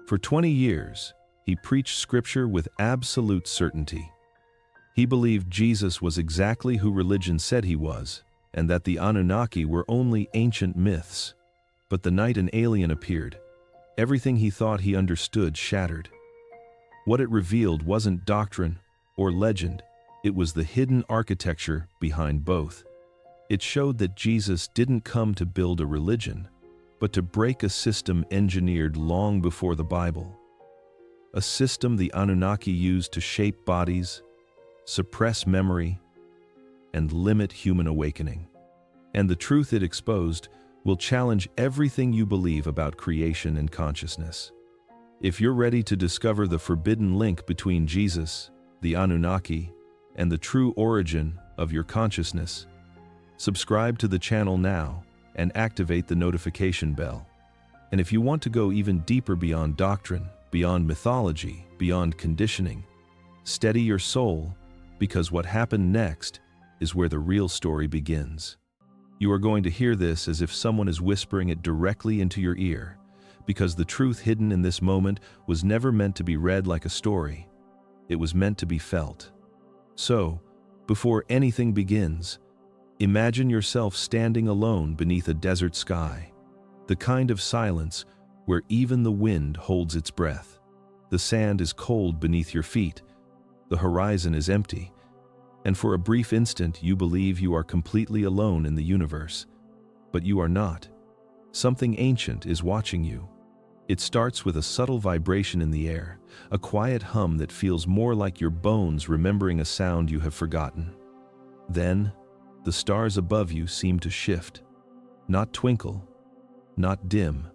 For 20 years, he preached scripture with absolute certainty. He believed Jesus was exactly who religion said he was, and that the Anunnaki were only ancient myths. But the night an alien appeared, everything he thought he understood shattered. What it revealed wasn't doctrine or legend, it was the hidden architecture behind both. It showed that Jesus didn't come to build a religion, but to break a system engineered long before the Bible. A system the Anunnaki used to shape bodies, suppress memory, and limit human awakening. And the truth it exposed will challenge everything you believe about creation and consciousness. If you're ready to discover the forbidden link between Jesus, the Anunnaki, and the true origin of your consciousness, subscribe to the channel now and activate the notification bell. And if you want to go even deeper beyond doctrine, beyond mythology, beyond conditioning, steady your soul, because what happened next is where the real story begins. You are going to hear this as if someone is whispering it directly into your ear, because the truth hidden in this moment was never meant to be read like a story. It was meant to be felt. So, before anything begins, imagine yourself standing alone beneath a desert sky, the kind of silence where even the wind holds its breath. The sand is cold beneath your feet, the horizon is empty, and for a brief instant you believe you are completely alone in the universe. But you are not. Something ancient is watching you. It starts with a subtle vibration in the air, a quiet hum that feels more like your bones remembering a sound you have forgotten. Then, the stars above you seem to shift. Not twinkle, not dim.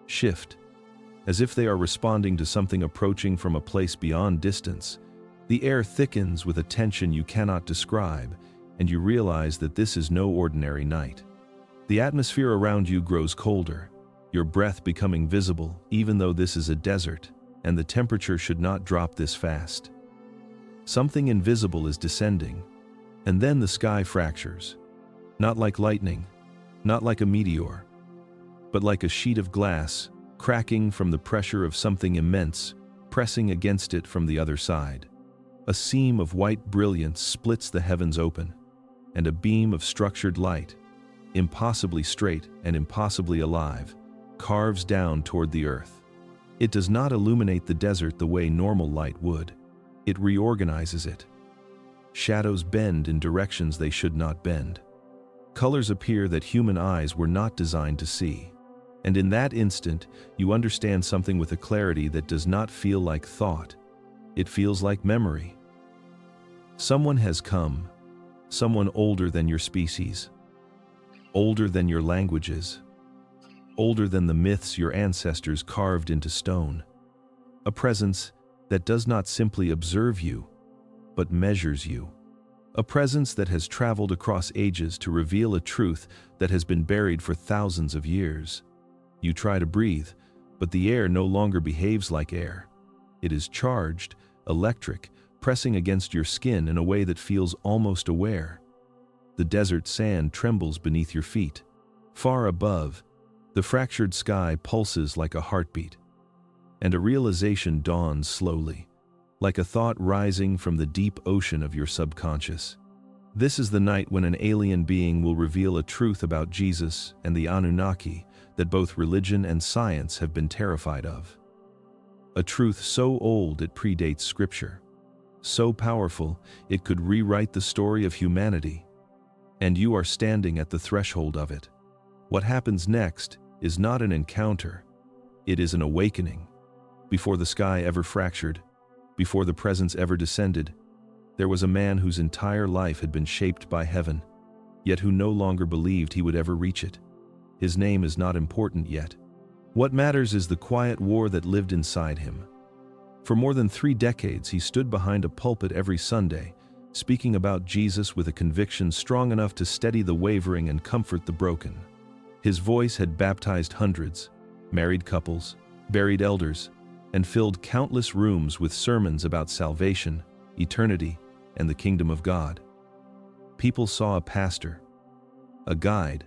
Shift. As if they are responding to something approaching from a place beyond distance. The air thickens with a tension you cannot describe, and you realize that this is no ordinary night. The atmosphere around you grows colder, your breath becoming visible even though this is a desert, and the temperature should not drop this fast. Something invisible is descending, and then the sky fractures. Not like lightning, not like a meteor, but like a sheet of glass, cracking from the pressure of something immense, pressing against it from the other side. A seam of white brilliance splits the heavens open, and a beam of structured light, impossibly straight and impossibly alive, carves down toward the earth. It does not illuminate the desert the way normal light would. It reorganizes it. Shadows bend in directions they should not bend. Colors appear that human eyes were not designed to see. And in that instant, you understand something with a clarity that does not feel like thought. It feels like memory. Someone has come, someone older than your species, older than your languages, older than the myths your ancestors carved into stone. A presence that does not simply observe you, but measures you. A presence that has traveled across ages to reveal a truth that has been buried for thousands of years. You try to breathe, but the air no longer behaves like air. It is charged, electric, pressing against your skin in a way that feels almost aware. The desert sand trembles beneath your feet. Far above, the fractured sky pulses like a heartbeat. And a realization dawns slowly, like a thought rising from the deep ocean of your subconscious. This is the night when an alien being will reveal a truth about Jesus and the Anunnaki that both religion and science have been terrified of. A truth so old it predates Scripture, so powerful it could rewrite the story of humanity. And you are standing at the threshold of it. What happens next is not an encounter, it is an awakening. Before the sky ever fractured, before the presence ever descended, there was a man whose entire life had been shaped by heaven, yet who no longer believed he would ever reach it. His name is not important yet. What matters is the quiet war that lived inside him. For more than 3 decades, he stood behind a pulpit every Sunday, speaking about Jesus with a conviction strong enough to steady the wavering and comfort the broken. His voice had baptized hundreds, married couples, buried elders, and filled countless rooms with sermons about salvation, eternity, and the kingdom of God. People saw a pastor, a guide,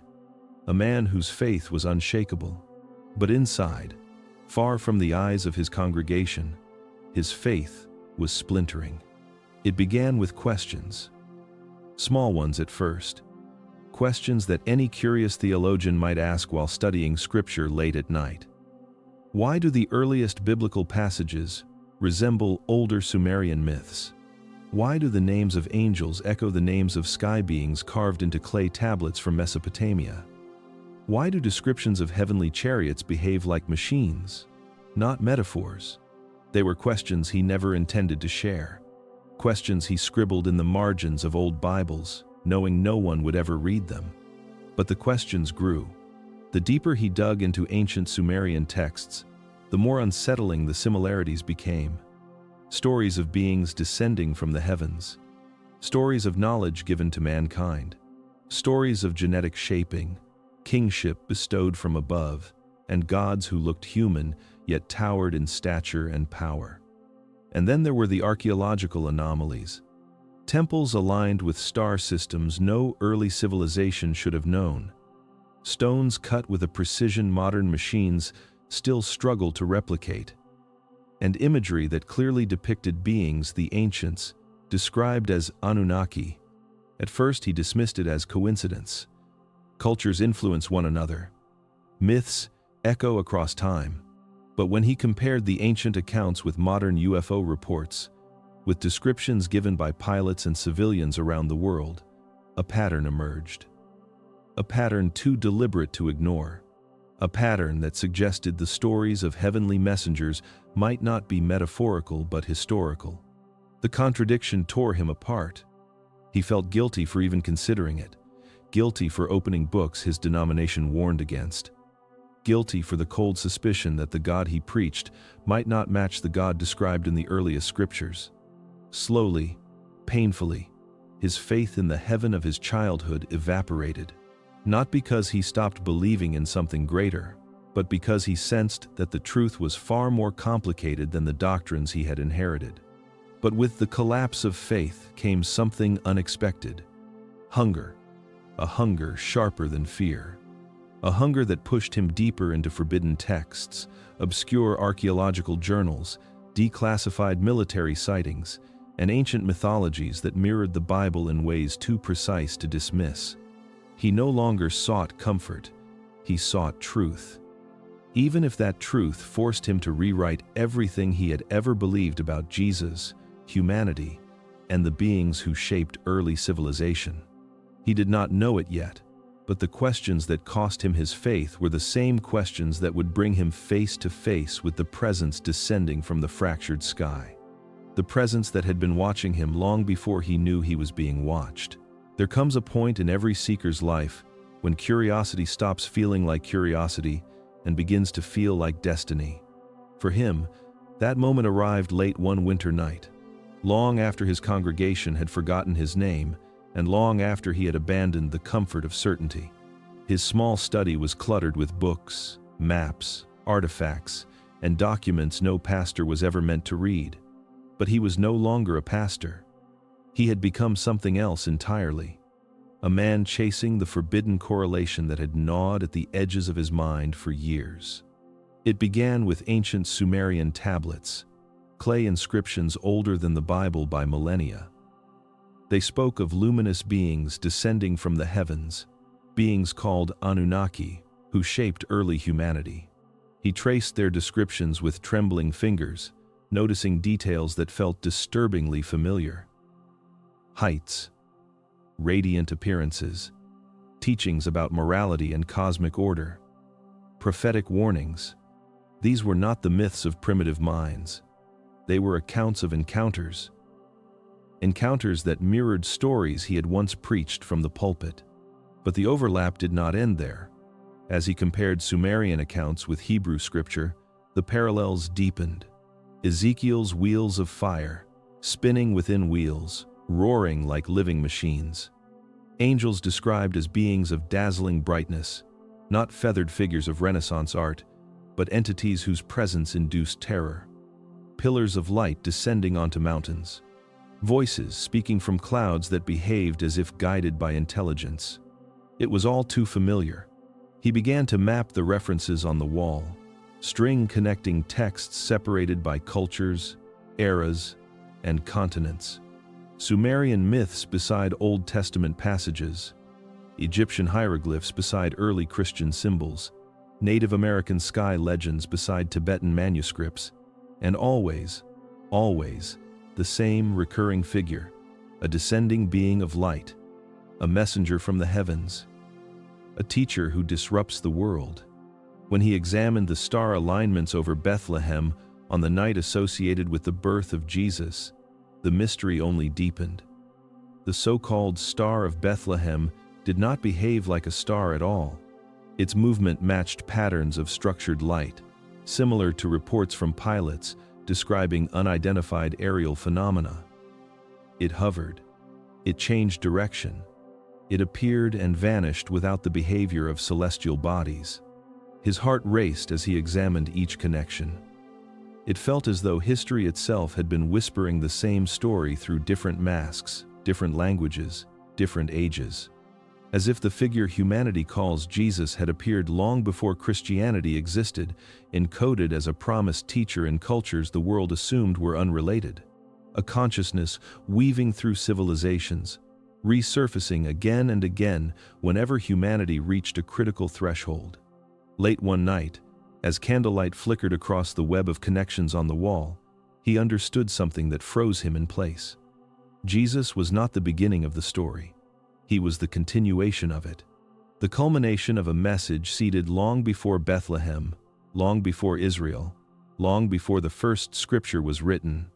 a man whose faith was unshakable. But inside, Far from the eyes of his congregation, his faith was splintering. It began with questions. Small ones at first. Questions that any curious theologian might ask while studying scripture late at night. Why do the earliest biblical passages resemble older Sumerian myths? Why do the names of angels echo the names of sky beings carved into clay tablets from Mesopotamia? Why do descriptions of heavenly chariots behave like machines, not metaphors? They were questions he never intended to share. Questions he scribbled in the margins of old Bibles, knowing no one would ever read them. But the questions grew. The deeper he dug into ancient Sumerian texts, the more unsettling the similarities became. Stories of beings descending from the heavens. Stories of knowledge given to mankind. Stories of genetic shaping, kingship bestowed from above, and gods who looked human yet towered in stature and power. And then there were the archaeological anomalies. Temples aligned with star systems no early civilization should have known. Stones cut with a precision modern machines still struggle to replicate. And imagery that clearly depicted beings the ancients described as Anunnaki. At first he dismissed it as coincidence. Cultures influence one another. Myths echo across time. But when he compared the ancient accounts with modern UFO reports, with descriptions given by pilots and civilians around the world, a pattern emerged. A pattern too deliberate to ignore. A pattern that suggested the stories of heavenly messengers might not be metaphorical but historical. The contradiction tore him apart. He felt guilty for even considering it, guilty for opening books his denomination warned against, guilty for the cold suspicion that the God he preached might not match the God described in the earliest scriptures. Slowly, painfully, his faith in the heaven of his childhood evaporated. Not because he stopped believing in something greater, but because he sensed that the truth was far more complicated than the doctrines he had inherited. But with the collapse of faith came something unexpected. Hunger. A hunger sharper than fear. A hunger that pushed him deeper into forbidden texts, obscure archaeological journals, declassified military sightings, and ancient mythologies that mirrored the Bible in ways too precise to dismiss. He no longer sought comfort, he sought truth. Even if that truth forced him to rewrite everything he had ever believed about Jesus, humanity, and the beings who shaped early civilization. He did not know it yet, but the questions that cost him his faith were the same questions that would bring him face to face with the presence descending from the fractured sky. The presence that had been watching him long before he knew he was being watched. There comes a point in every seeker's life when curiosity stops feeling like curiosity and begins to feel like destiny. For him, that moment arrived late one winter night, long after his congregation had forgotten his name and long after he had abandoned the comfort of certainty. His small study was cluttered with books, maps, artifacts, and documents no pastor was ever meant to read. But he was no longer a pastor. He had become something else entirely. A man chasing the forbidden correlation that had gnawed at the edges of his mind for years. It began with ancient Sumerian tablets, clay inscriptions older than the Bible by millennia. They spoke of luminous beings descending from the heavens, beings called Anunnaki, who shaped early humanity. He traced their descriptions with trembling fingers, noticing details that felt disturbingly familiar. Heights, radiant appearances, teachings about morality and cosmic order, prophetic warnings. These were not the myths of primitive minds. They were accounts of encounters that mirrored stories he had once preached from the pulpit. But the overlap did not end there. As he compared Sumerian accounts with Hebrew scripture, the parallels deepened. Ezekiel's wheels of fire, spinning within wheels, roaring like living machines. Angels described as beings of dazzling brightness, not feathered figures of Renaissance art, but entities whose presence induced terror. Pillars of light descending onto mountains. Voices speaking from clouds that behaved as if guided by intelligence. It was all too familiar. He began to map the references on the wall. string connecting texts separated by cultures, eras, and continents. Sumerian myths beside Old Testament passages, Egyptian hieroglyphs beside early Christian symbols, Native American sky legends beside Tibetan manuscripts, and always, the same recurring figure, a descending being of light, a messenger from the heavens, a teacher who disrupts the world. When he examined the star alignments over Bethlehem on the night associated with the birth of Jesus, the mystery only deepened. The so-called Star of Bethlehem did not behave like a star at all. Its movement matched patterns of structured light, similar to reports from pilots describing unidentified aerial phenomena. It hovered. It changed direction. It appeared and vanished without the behavior of celestial bodies. His heart raced as he examined each connection. It felt as though history itself had been whispering the same story through different masks, different languages, different ages. As if the figure humanity calls Jesus had appeared long before Christianity existed, encoded as a promised teacher in cultures the world assumed were unrelated. A consciousness weaving through civilizations, resurfacing again and again whenever humanity reached a critical threshold. Late one night, as candlelight flickered across the web of connections on the wall, he understood something that froze him in place. Jesus was not the beginning of the story. He was the continuation of it. The culmination of a message seeded long before Bethlehem, long before Israel, long before the first scripture was written.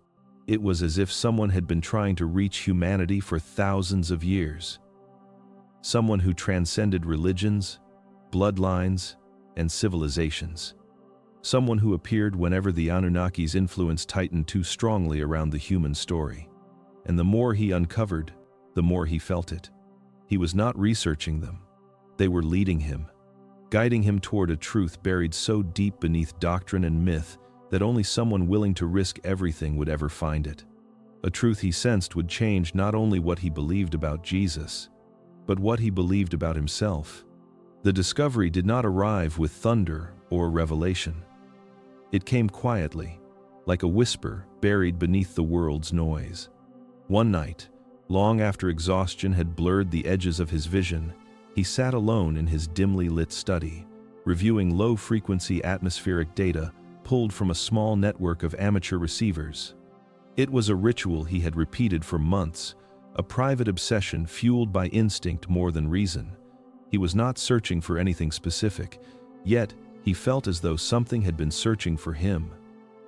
It was as if someone had been trying to reach humanity for thousands of years. Someone who transcended religions, bloodlines, and civilizations. Someone who appeared whenever the Anunnaki's influence tightened too strongly around the human story. And the more he uncovered, the more he felt it. He was not researching them. They were leading him, guiding him toward a truth buried so deep beneath doctrine and myth that only someone willing to risk everything would ever find it. A truth he sensed would change not only what he believed about Jesus, but what he believed about himself. The discovery did not arrive with thunder or revelation. It came quietly, like a whisper buried beneath the world's noise. One night, long after exhaustion had blurred the edges of his vision, he sat alone in his dimly lit study, reviewing low-frequency atmospheric data pulled from a small network of amateur receivers. It was a ritual he had repeated for months, a private obsession fueled by instinct more than reason. He was not searching for anything specific, yet he felt as though something had been searching for him.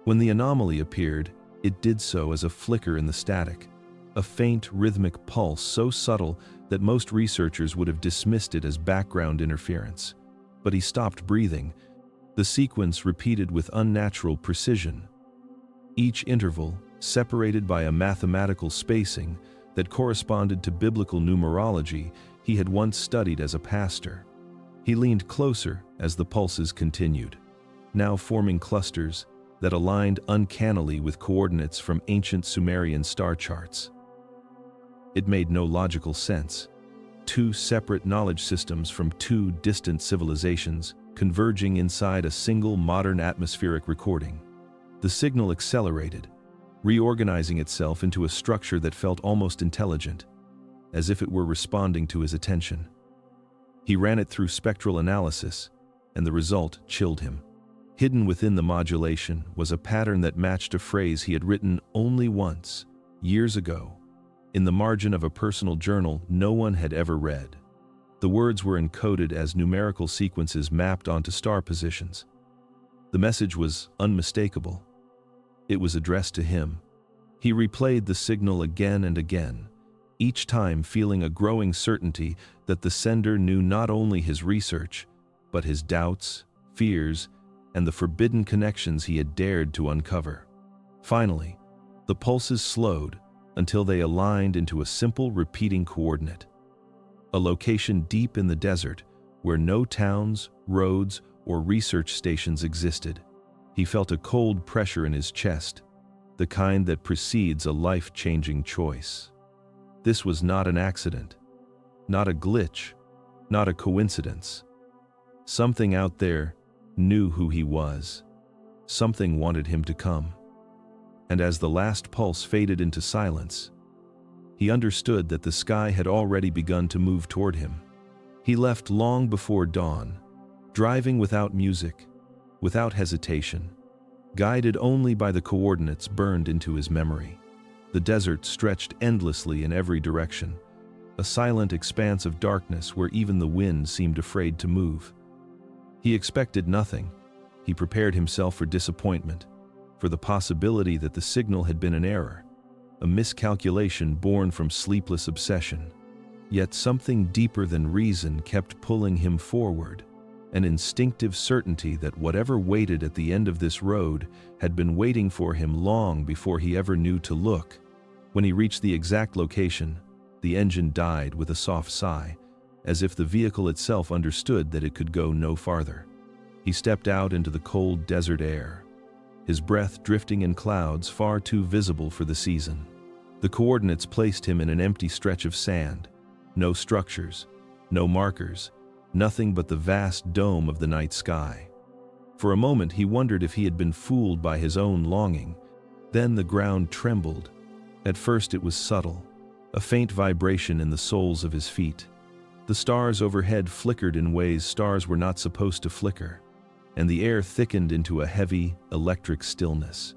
When the anomaly appeared, it did so as a flicker in the static, a faint rhythmic pulse so subtle that most researchers would have dismissed it as background interference. But he stopped breathing, the sequence repeated with unnatural precision. Each interval, separated by a mathematical spacing that corresponded to biblical numerology he had once studied as a pastor. He leaned closer as the pulses continued, now forming clusters that aligned uncannily with coordinates from ancient Sumerian star charts. It made no logical sense. Two separate knowledge systems from two distant civilizations converging inside a single modern atmospheric recording. The signal accelerated, reorganizing itself into a structure that felt almost intelligent, as if it were responding to his attention. He ran it through spectral analysis, and the result chilled him. Hidden within the modulation was a pattern that matched a phrase he had written only once, years ago, in the margin of a personal journal no one had ever read. The words were encoded as numerical sequences mapped onto star positions. The message was unmistakable. It was addressed to him. He replayed the signal again and again, each time feeling a growing certainty that the sender knew not only his research, but his doubts, fears, and the forbidden connections he had dared to uncover. Finally, the pulses slowed until they aligned into a simple repeating coordinate. A location deep in the desert where no towns, roads, or research stations existed. He felt a cold pressure in his chest, the kind that precedes a life-changing choice. This was not an accident, not a glitch, not a coincidence. Something out there knew who he was. Something wanted him to come. And as the last pulse faded into silence, he understood that the sky had already begun to move toward him. He left long before dawn, driving without music, without hesitation, guided only by the coordinates burned into his memory. The desert stretched endlessly in every direction, a silent expanse of darkness where even the wind seemed afraid to move. He expected nothing. He prepared himself for disappointment, for the possibility that the signal had been an error, a miscalculation born from sleepless obsession. Yet something deeper than reason kept pulling him forward, an instinctive certainty that whatever waited at the end of this road had been waiting for him long before he ever knew to look. When he reached the exact location, the engine died with a soft sigh, as if the vehicle itself understood that it could go no farther. He stepped out into the cold desert air, his breath drifting in clouds far too visible for the season. The coordinates placed him in an empty stretch of sand, no structures, no markers, nothing but the vast dome of the night sky. For a moment he wondered if he had been fooled by his own longing. Then the ground trembled. At first it was subtle, a faint vibration in the soles of his feet. The stars overhead flickered in ways stars were not supposed to flicker, and the air thickened into a heavy, electric stillness.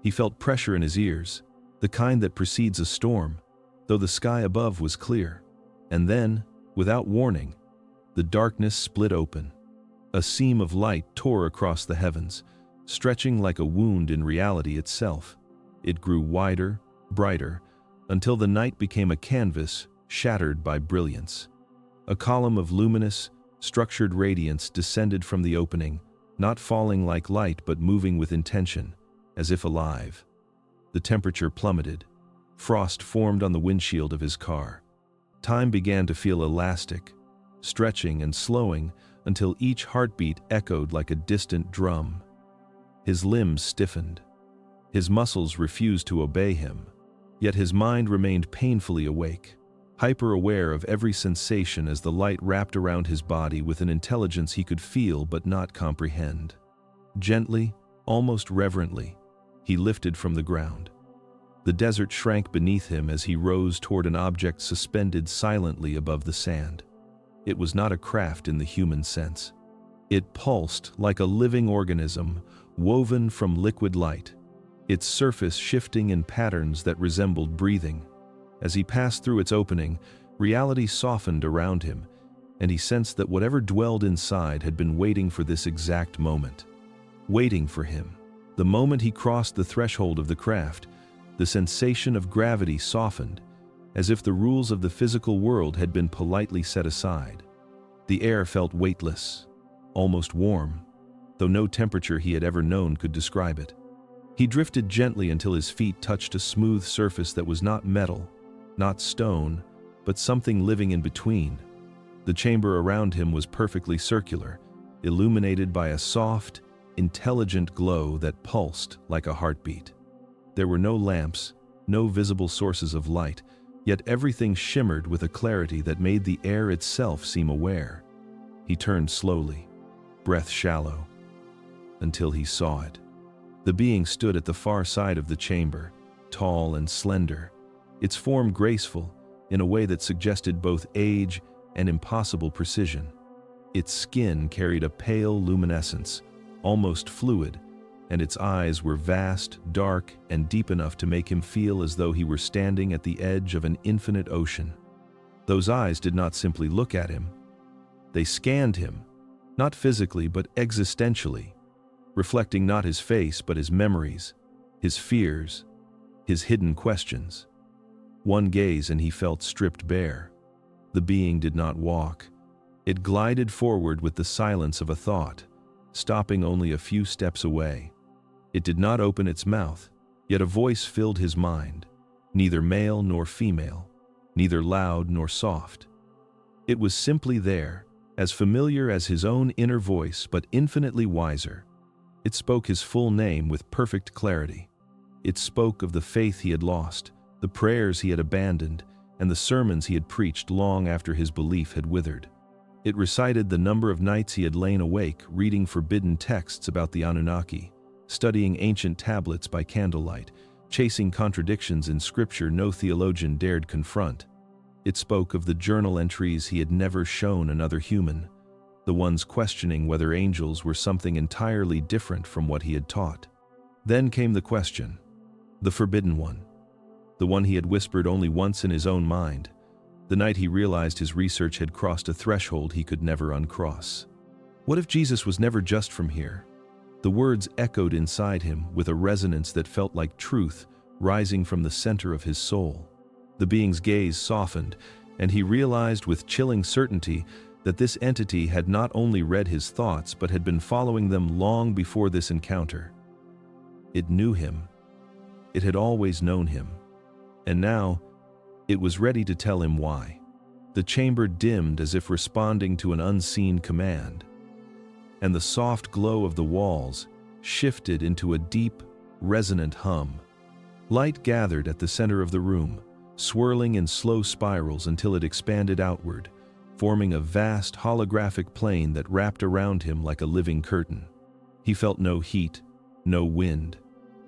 He felt pressure in his ears, the kind that precedes a storm, though the sky above was clear. And then, without warning, the darkness split open. A seam of light tore across the heavens, stretching like a wound in reality itself. It grew wider, brighter, until the night became a canvas shattered by brilliance. A column of luminous, structured radiance descended from the opening, not falling like light but moving with intention, as if alive. The temperature plummeted. Frost formed on the windshield of his car. Time began to feel elastic, stretching and slowing until each heartbeat echoed like a distant drum. His limbs stiffened. His muscles refused to obey him, yet his mind remained painfully awake, hyper-aware of every sensation as the light wrapped around his body with an intelligence he could feel but not comprehend. Gently, almost reverently, he lifted from the ground. The desert shrank beneath him as he rose toward an object suspended silently above the sand. It was not a craft in the human sense. It pulsed like a living organism, woven from liquid light, its surface shifting in patterns that resembled breathing. As he passed through its opening, reality softened around him, and he sensed that whatever dwelled inside had been waiting for this exact moment. Waiting for him. The moment he crossed the threshold of the craft, the sensation of gravity softened, as if the rules of the physical world had been politely set aside. The air felt weightless, almost warm, though no temperature he had ever known could describe it. He drifted gently until his feet touched a smooth surface that was not metal, not stone, but something living in between. The chamber around him was perfectly circular, illuminated by a soft, intelligent glow that pulsed like a heartbeat. There were no lamps, no visible sources of light, yet everything shimmered with a clarity that made the air itself seem aware. He turned slowly, breath shallow, until he saw it. The being stood at the far side of the chamber, tall and slender, its form graceful in a way that suggested both age and impossible precision. Its skin carried a pale luminescence, almost fluid, and its eyes were vast, dark, and deep enough to make him feel as though he were standing at the edge of an infinite ocean. Those eyes did not simply look at him. They scanned him, not physically but existentially, reflecting not his face but his memories, his fears, his hidden questions. One gaze and he felt stripped bare. The being did not walk. It glided forward with the silence of a thought, stopping only a few steps away. It did not open its mouth, yet a voice filled his mind, neither male nor female, neither loud nor soft. It was simply there, as familiar as his own inner voice but infinitely wiser. It spoke his full name with perfect clarity. It spoke of the faith he had lost, the prayers he had abandoned, and the sermons he had preached long after his belief had withered. It recited the number of nights he had lain awake reading forbidden texts about the Anunnaki, studying ancient tablets by candlelight, chasing contradictions in scripture no theologian dared confront. It spoke of the journal entries he had never shown another human, the ones questioning whether angels were something entirely different from what he had taught. Then came the question, the forbidden one, the one he had whispered only once in his own mind, the night he realized his research had crossed a threshold he could never uncross. What if Jesus was never just from here? The words echoed inside him with a resonance that felt like truth rising from the center of his soul. The being's gaze softened, and he realized with chilling certainty that this entity had not only read his thoughts but had been following them long before this encounter. It knew him. It had always known him. And now, it was ready to tell him why. The chamber dimmed as if responding to an unseen command, and the soft glow of the walls shifted into a deep, resonant hum. Light gathered at the center of the room, swirling in slow spirals until it expanded outward, forming a vast holographic plane that wrapped around him like a living curtain. He felt no heat, no wind,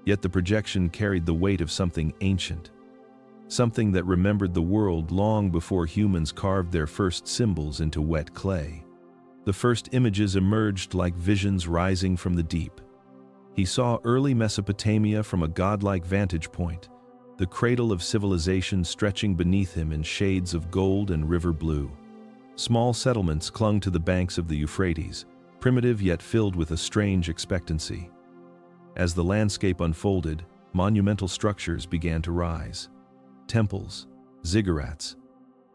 yet the projection carried the weight of something ancient, something that remembered the world long before humans carved their first symbols into wet clay. The first images emerged like visions rising from the deep. He saw early Mesopotamia from a godlike vantage point, the cradle of civilization stretching beneath him in shades of gold and river blue. Small settlements clung to the banks of the Euphrates, primitive yet filled with a strange expectancy. As the landscape unfolded, monumental structures began to rise. Temples, ziggurats,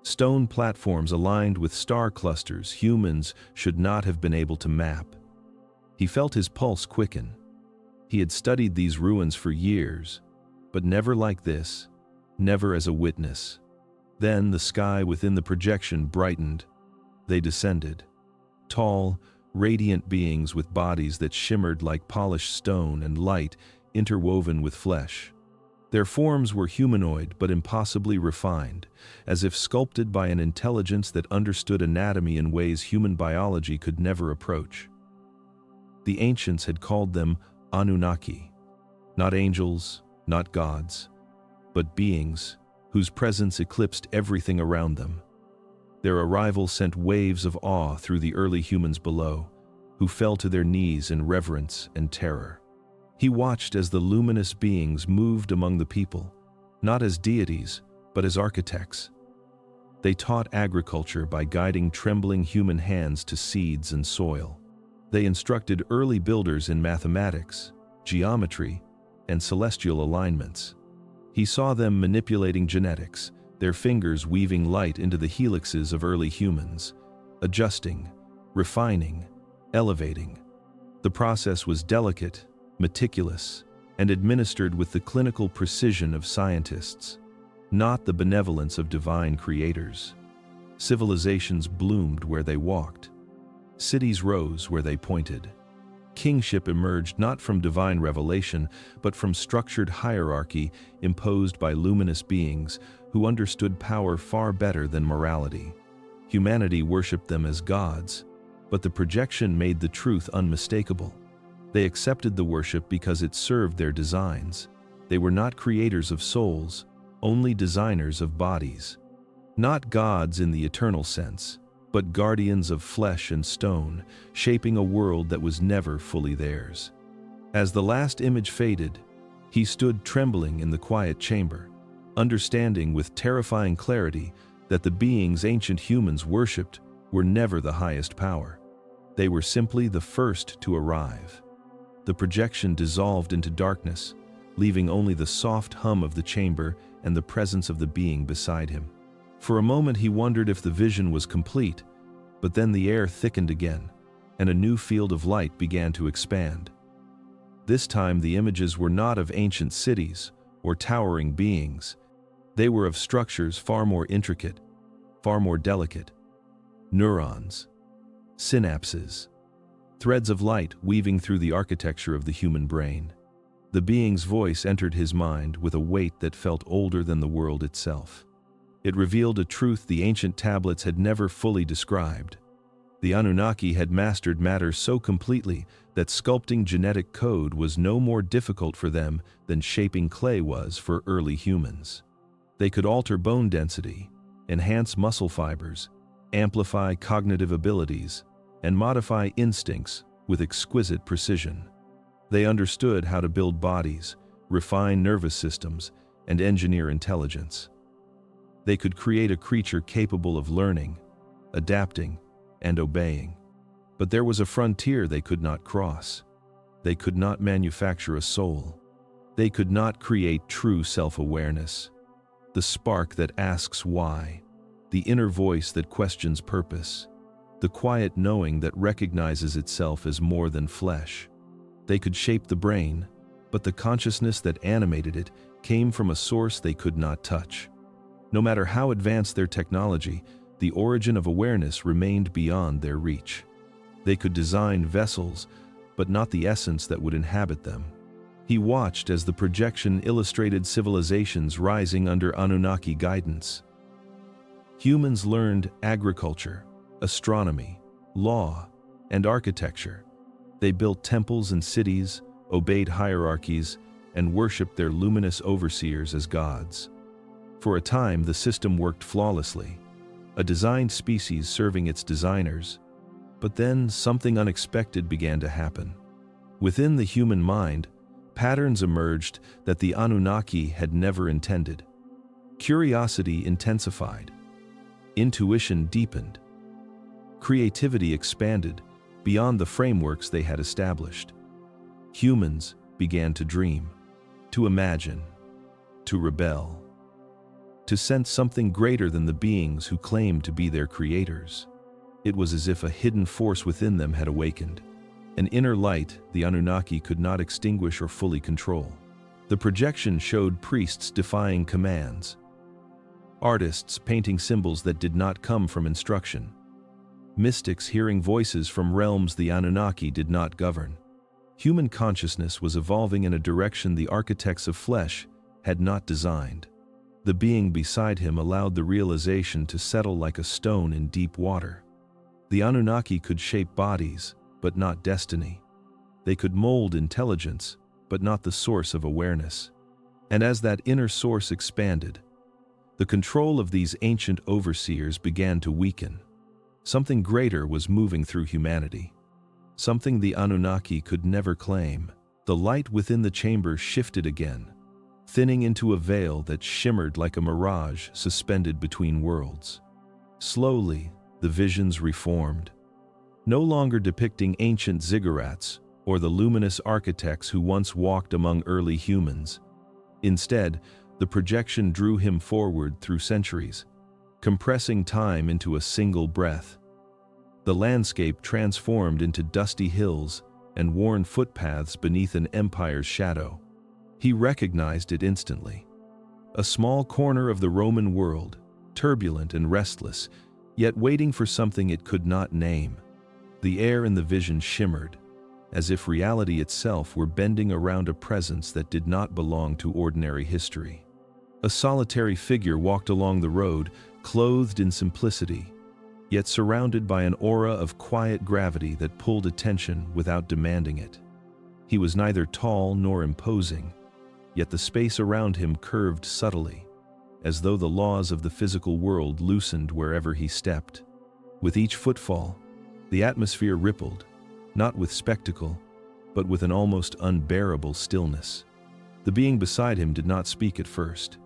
stone platforms aligned with star clusters humans should not have been able to map. He felt his pulse quicken. He had studied these ruins for years, but never like this, never as a witness. Then the sky within the projection brightened. They descended. Tall, radiant beings with bodies that shimmered like polished stone and light interwoven with flesh. Their forms were humanoid but impossibly refined, as if sculpted by an intelligence that understood anatomy in ways human biology could never approach. The ancients had called them Anunnaki, not angels, not gods, but beings whose presence eclipsed everything around them. Their arrival sent waves of awe through the early humans below, who fell to their knees in reverence and terror. He watched as the luminous beings moved among the people, not as deities, but as architects. They taught agriculture by guiding trembling human hands to seeds and soil. They instructed early builders in mathematics, geometry, and celestial alignments. He saw them manipulating genetics, their fingers weaving light into the helixes of early humans, adjusting, refining, elevating. The process was delicate, meticulous, and administered with the clinical precision of scientists, not the benevolence of divine creators. Civilizations bloomed where they walked. Cities rose where they pointed. Kingship emerged not from divine revelation, but from structured hierarchy imposed by luminous beings who understood power far better than morality. Humanity worshipped them as gods, but the projection made the truth unmistakable. They accepted the worship because it served their designs. They were not creators of souls, only designers of bodies. Not gods in the eternal sense, but guardians of flesh and stone, shaping a world that was never fully theirs. As the last image faded, he stood trembling in the quiet chamber, understanding with terrifying clarity that the beings ancient humans worshipped were never the highest power. They were simply the first to arrive. The projection dissolved into darkness, leaving only the soft hum of the chamber and the presence of the being beside him. For a moment he wondered if the vision was complete, but then the air thickened again, and a new field of light began to expand. This time the images were not of ancient cities or towering beings. They were of structures far more intricate, far more delicate. Neurons, synapses, threads of light weaving through the architecture of the human brain. The being's voice entered his mind with a weight that felt older than the world itself. It revealed a truth the ancient tablets had never fully described. The Anunnaki had mastered matter so completely that sculpting genetic code was no more difficult for them than shaping clay was for early humans. They could alter bone density, enhance muscle fibers, amplify cognitive abilities, and modify instincts with exquisite precision. They understood how to build bodies, refine nervous systems, and engineer intelligence. They could create a creature capable of learning, adapting, and obeying. But there was a frontier they could not cross. They could not manufacture a soul. They could not create true self-awareness. The spark that asks why, the inner voice that questions purpose, the quiet knowing that recognizes itself as more than flesh. They could shape the brain, but the consciousness that animated it came from a source they could not touch. No matter how advanced their technology, the origin of awareness remained beyond their reach. They could design vessels, but not the essence that would inhabit them. He watched as the projection illustrated civilizations rising under Anunnaki guidance. Humans learned agriculture, astronomy, law, and architecture. They built temples and cities, obeyed hierarchies, and worshipped their luminous overseers as gods. For a time, the system worked flawlessly, a designed species serving its designers. But then something unexpected began to happen. Within the human mind, patterns emerged that the Anunnaki had never intended. Curiosity intensified. Intuition deepened. Creativity expanded beyond the frameworks they had established. Humans began to dream, to imagine, to rebel, to sense something greater than the beings who claimed to be their creators. It was as if a hidden force within them had awakened, an inner light the Anunnaki could not extinguish or fully control. The projection showed priests defying commands, artists painting symbols that did not come from instruction, mystics hearing voices from realms the Anunnaki did not govern. Human consciousness was evolving in a direction the architects of flesh had not designed. The being beside him allowed the realization to settle like a stone in deep water. The Anunnaki could shape bodies, but not destiny. They could mold intelligence, but not the source of awareness. And as that inner source expanded, the control of these ancient overseers began to weaken. Something greater was moving through humanity. Something the Anunnaki could never claim. The light within the chamber shifted again, thinning into a veil that shimmered like a mirage suspended between worlds. Slowly, the visions reformed, no longer depicting ancient ziggurats or the luminous architects who once walked among early humans. Instead, the projection drew him forward through centuries, compressing time into a single breath. The landscape transformed into dusty hills and worn footpaths beneath an empire's shadow. He recognized it instantly. A small corner of the Roman world, turbulent and restless, yet waiting for something it could not name. The air in the vision shimmered, as if reality itself were bending around a presence that did not belong to ordinary history. A solitary figure walked along the road, clothed in simplicity, yet surrounded by an aura of quiet gravity that pulled attention without demanding it. He was neither tall nor imposing, yet the space around him curved subtly, as though the laws of the physical world loosened wherever he stepped. With each footfall, the atmosphere rippled, not with spectacle, but with an almost unbearable stillness. The being beside him did not speak at first.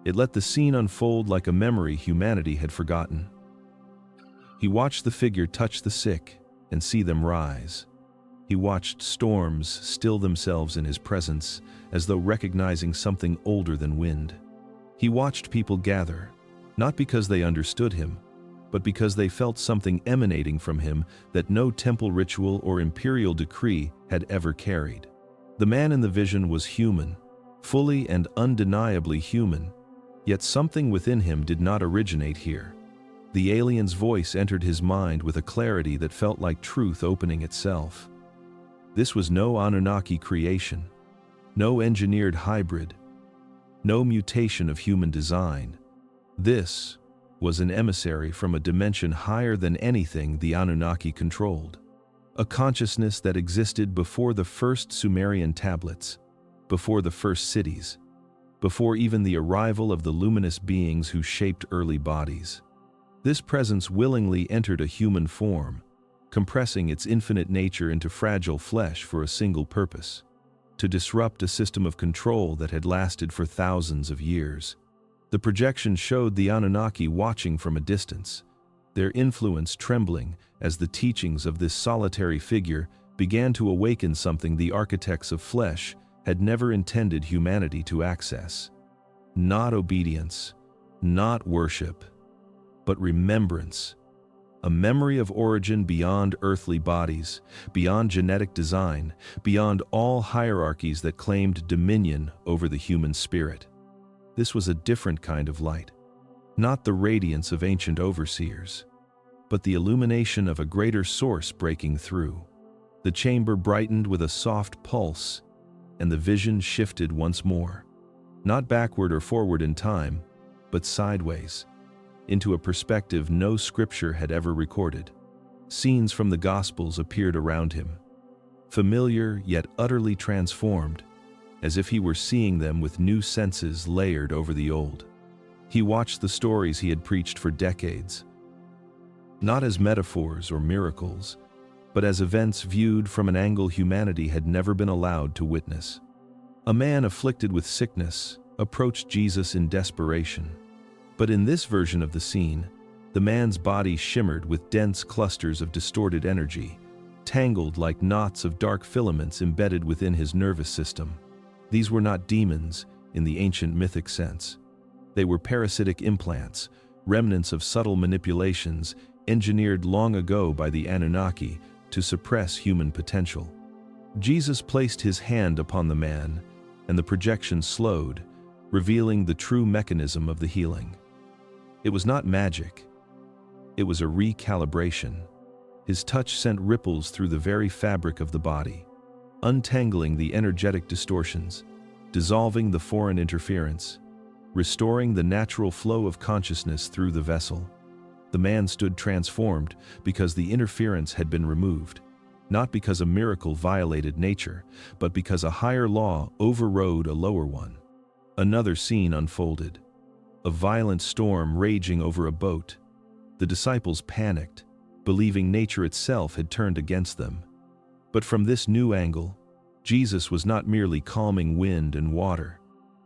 It let the scene unfold like a memory humanity had forgotten. He watched the figure touch the sick and see them rise. He watched storms still themselves in his presence, as though recognizing something older than wind. He watched people gather, not because they understood him, but because they felt something emanating from him that no temple ritual or imperial decree had ever carried. The man in the vision was human, fully and undeniably human, yet something within him did not originate here. The alien's voice entered his mind with a clarity that felt like truth opening itself. This was no Anunnaki creation, no engineered hybrid, no mutation of human design. This was an emissary from a dimension higher than anything the Anunnaki controlled. A consciousness that existed before the first Sumerian tablets, before the first cities, before even the arrival of the luminous beings who shaped early bodies. This presence willingly entered a human form, compressing its infinite nature into fragile flesh for a single purpose: to disrupt a system of control that had lasted for thousands of years. The projection showed the Anunnaki watching from a distance, their influence trembling as the teachings of this solitary figure began to awaken something the architects of flesh had never intended humanity to access. Not obedience, not worship, but remembrance. A memory of origin beyond earthly bodies, beyond genetic design, beyond all hierarchies that claimed dominion over the human spirit. This was a different kind of light. Not the radiance of ancient overseers, but the illumination of a greater source breaking through. The chamber brightened with a soft pulse, and the vision shifted once more, not backward or forward in time, but sideways, into a perspective no scripture had ever recorded. Scenes from the Gospels appeared around him, familiar yet utterly transformed, as if he were seeing them with new senses layered over the old. He watched the stories he had preached for decades, not as metaphors or miracles, but as events viewed from an angle humanity had never been allowed to witness. A man afflicted with sickness approached Jesus in desperation. But in this version of the scene, the man's body shimmered with dense clusters of distorted energy, tangled like knots of dark filaments embedded within his nervous system. These were not demons in the ancient mythic sense. They were parasitic implants, remnants of subtle manipulations engineered long ago by the Anunnaki to suppress human potential. Jesus placed his hand upon the man, and the projection slowed, revealing the true mechanism of the healing. It was not magic. It was a recalibration. His touch sent ripples through the very fabric of the body, untangling the energetic distortions, dissolving the foreign interference, restoring the natural flow of consciousness through the vessel. The man stood transformed because the interference had been removed, not because a miracle violated nature, but because a higher law overrode a lower one. Another scene unfolded. A violent storm raging over a boat. The disciples panicked, believing nature itself had turned against them. But from this new angle, Jesus was not merely calming wind and water.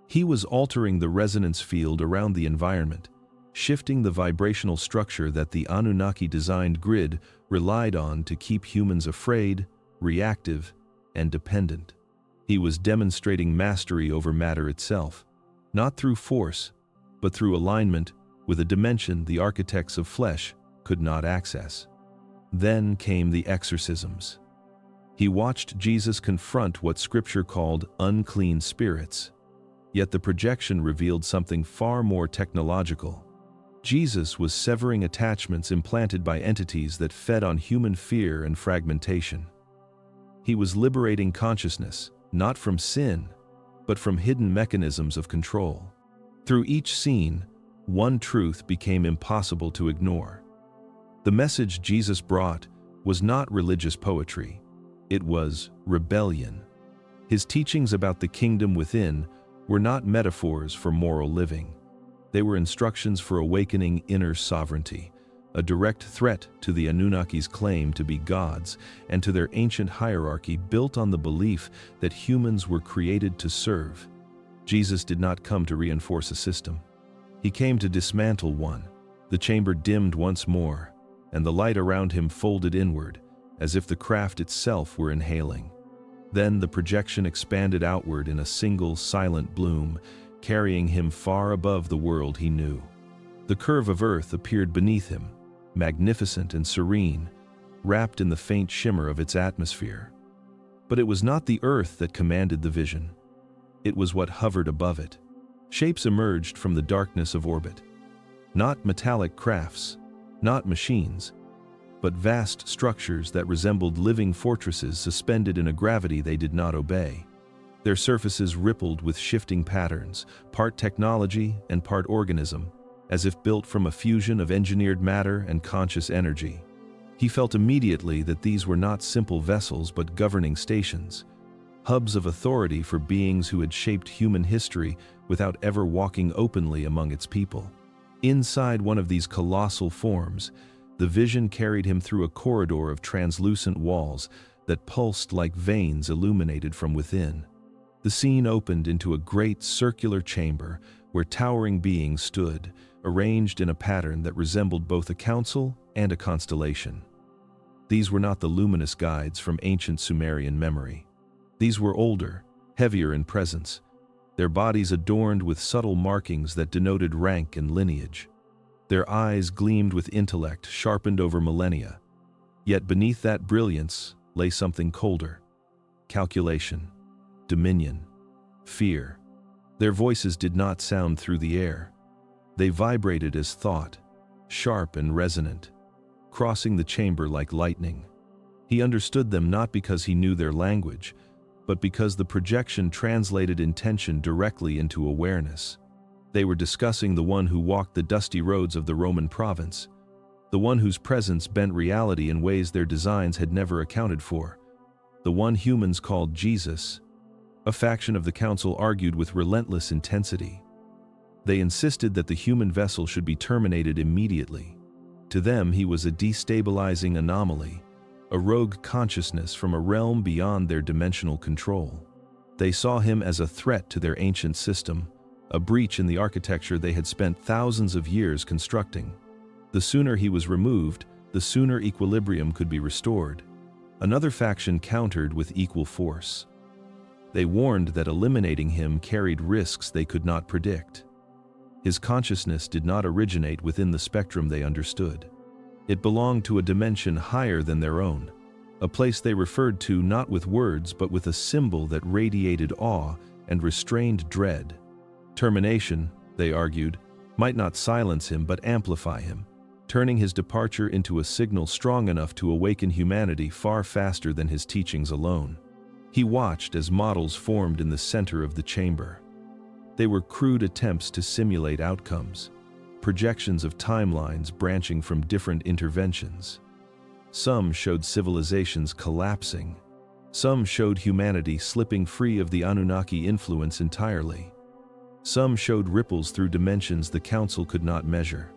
He was altering the resonance field around the environment, shifting the vibrational structure that the Anunnaki-designed grid relied on to keep humans afraid, reactive, and dependent. He was demonstrating mastery over matter itself, not through force, but through alignment with a dimension the architects of flesh could not access. Then came the exorcisms. He watched Jesus confront what Scripture called unclean spirits. Yet the projection revealed something far more technological. Jesus was severing attachments implanted by entities that fed on human fear and fragmentation. He was liberating consciousness, not from sin, but from hidden mechanisms of control. Through each scene, one truth became impossible to ignore. The message Jesus brought was not religious poetry. It was rebellion. His teachings about the kingdom within were not metaphors for moral living. They were instructions for awakening inner sovereignty, a direct threat to the Anunnaki's claim to be gods and to their ancient hierarchy built on the belief that humans were created to serve. Jesus did not come to reinforce a system. He came to dismantle one. The chamber dimmed once more, and the light around him folded inward, as if the craft itself were inhaling. Then the projection expanded outward in a single silent bloom, carrying him far above the world he knew. The curve of earth appeared beneath him, magnificent and serene, wrapped in the faint shimmer of its atmosphere. But it was not the earth that commanded the vision. It was what hovered above it. Shapes emerged from the darkness of orbit. Not metallic crafts, not machines, but vast structures that resembled living fortresses suspended in a gravity they did not obey. Their surfaces rippled with shifting patterns, part technology and part organism, as if built from a fusion of engineered matter and conscious energy. He felt immediately that these were not simple vessels but governing stations, hubs of authority for beings who had shaped human history without ever walking openly among its people. Inside one of these colossal forms, the vision carried him through a corridor of translucent walls that pulsed like veins illuminated from within. The scene opened into a great circular chamber where towering beings stood, arranged in a pattern that resembled both a council and a constellation. These were not the luminous guides from ancient Sumerian memory. These were older, heavier in presence, their bodies adorned with subtle markings that denoted rank and lineage. Their eyes gleamed with intellect sharpened over millennia. Yet beneath that brilliance lay something colder: calculation, dominion, fear. Their voices did not sound through the air. They vibrated as thought, sharp and resonant, crossing the chamber like lightning. He understood them not because he knew their language, but because the projection translated intention directly into awareness. They were discussing the one who walked the dusty roads of the Roman province, the one whose presence bent reality in ways their designs had never accounted for, the one humans called Jesus. A faction of the council argued with relentless intensity. They insisted that the human vessel should be terminated immediately. To them, he was a destabilizing anomaly, a rogue consciousness from a realm beyond their dimensional control. They saw him as a threat to their ancient system, a breach in the architecture they had spent thousands of years constructing. The sooner he was removed, the sooner equilibrium could be restored. Another faction countered with equal force. They warned that eliminating him carried risks they could not predict. His consciousness did not originate within the spectrum they understood. It belonged to a dimension higher than their own, a place they referred to not with words but with a symbol that radiated awe and restrained dread. Termination, they argued, might not silence him but amplify him, turning his departure into a signal strong enough to awaken humanity far faster than his teachings alone. He watched as models formed in the center of the chamber. They were crude attempts to simulate outcomes, projections of timelines branching from different interventions. Some showed civilizations collapsing. Some showed humanity slipping free of the Anunnaki influence entirely. Some showed ripples through dimensions the council could not measure.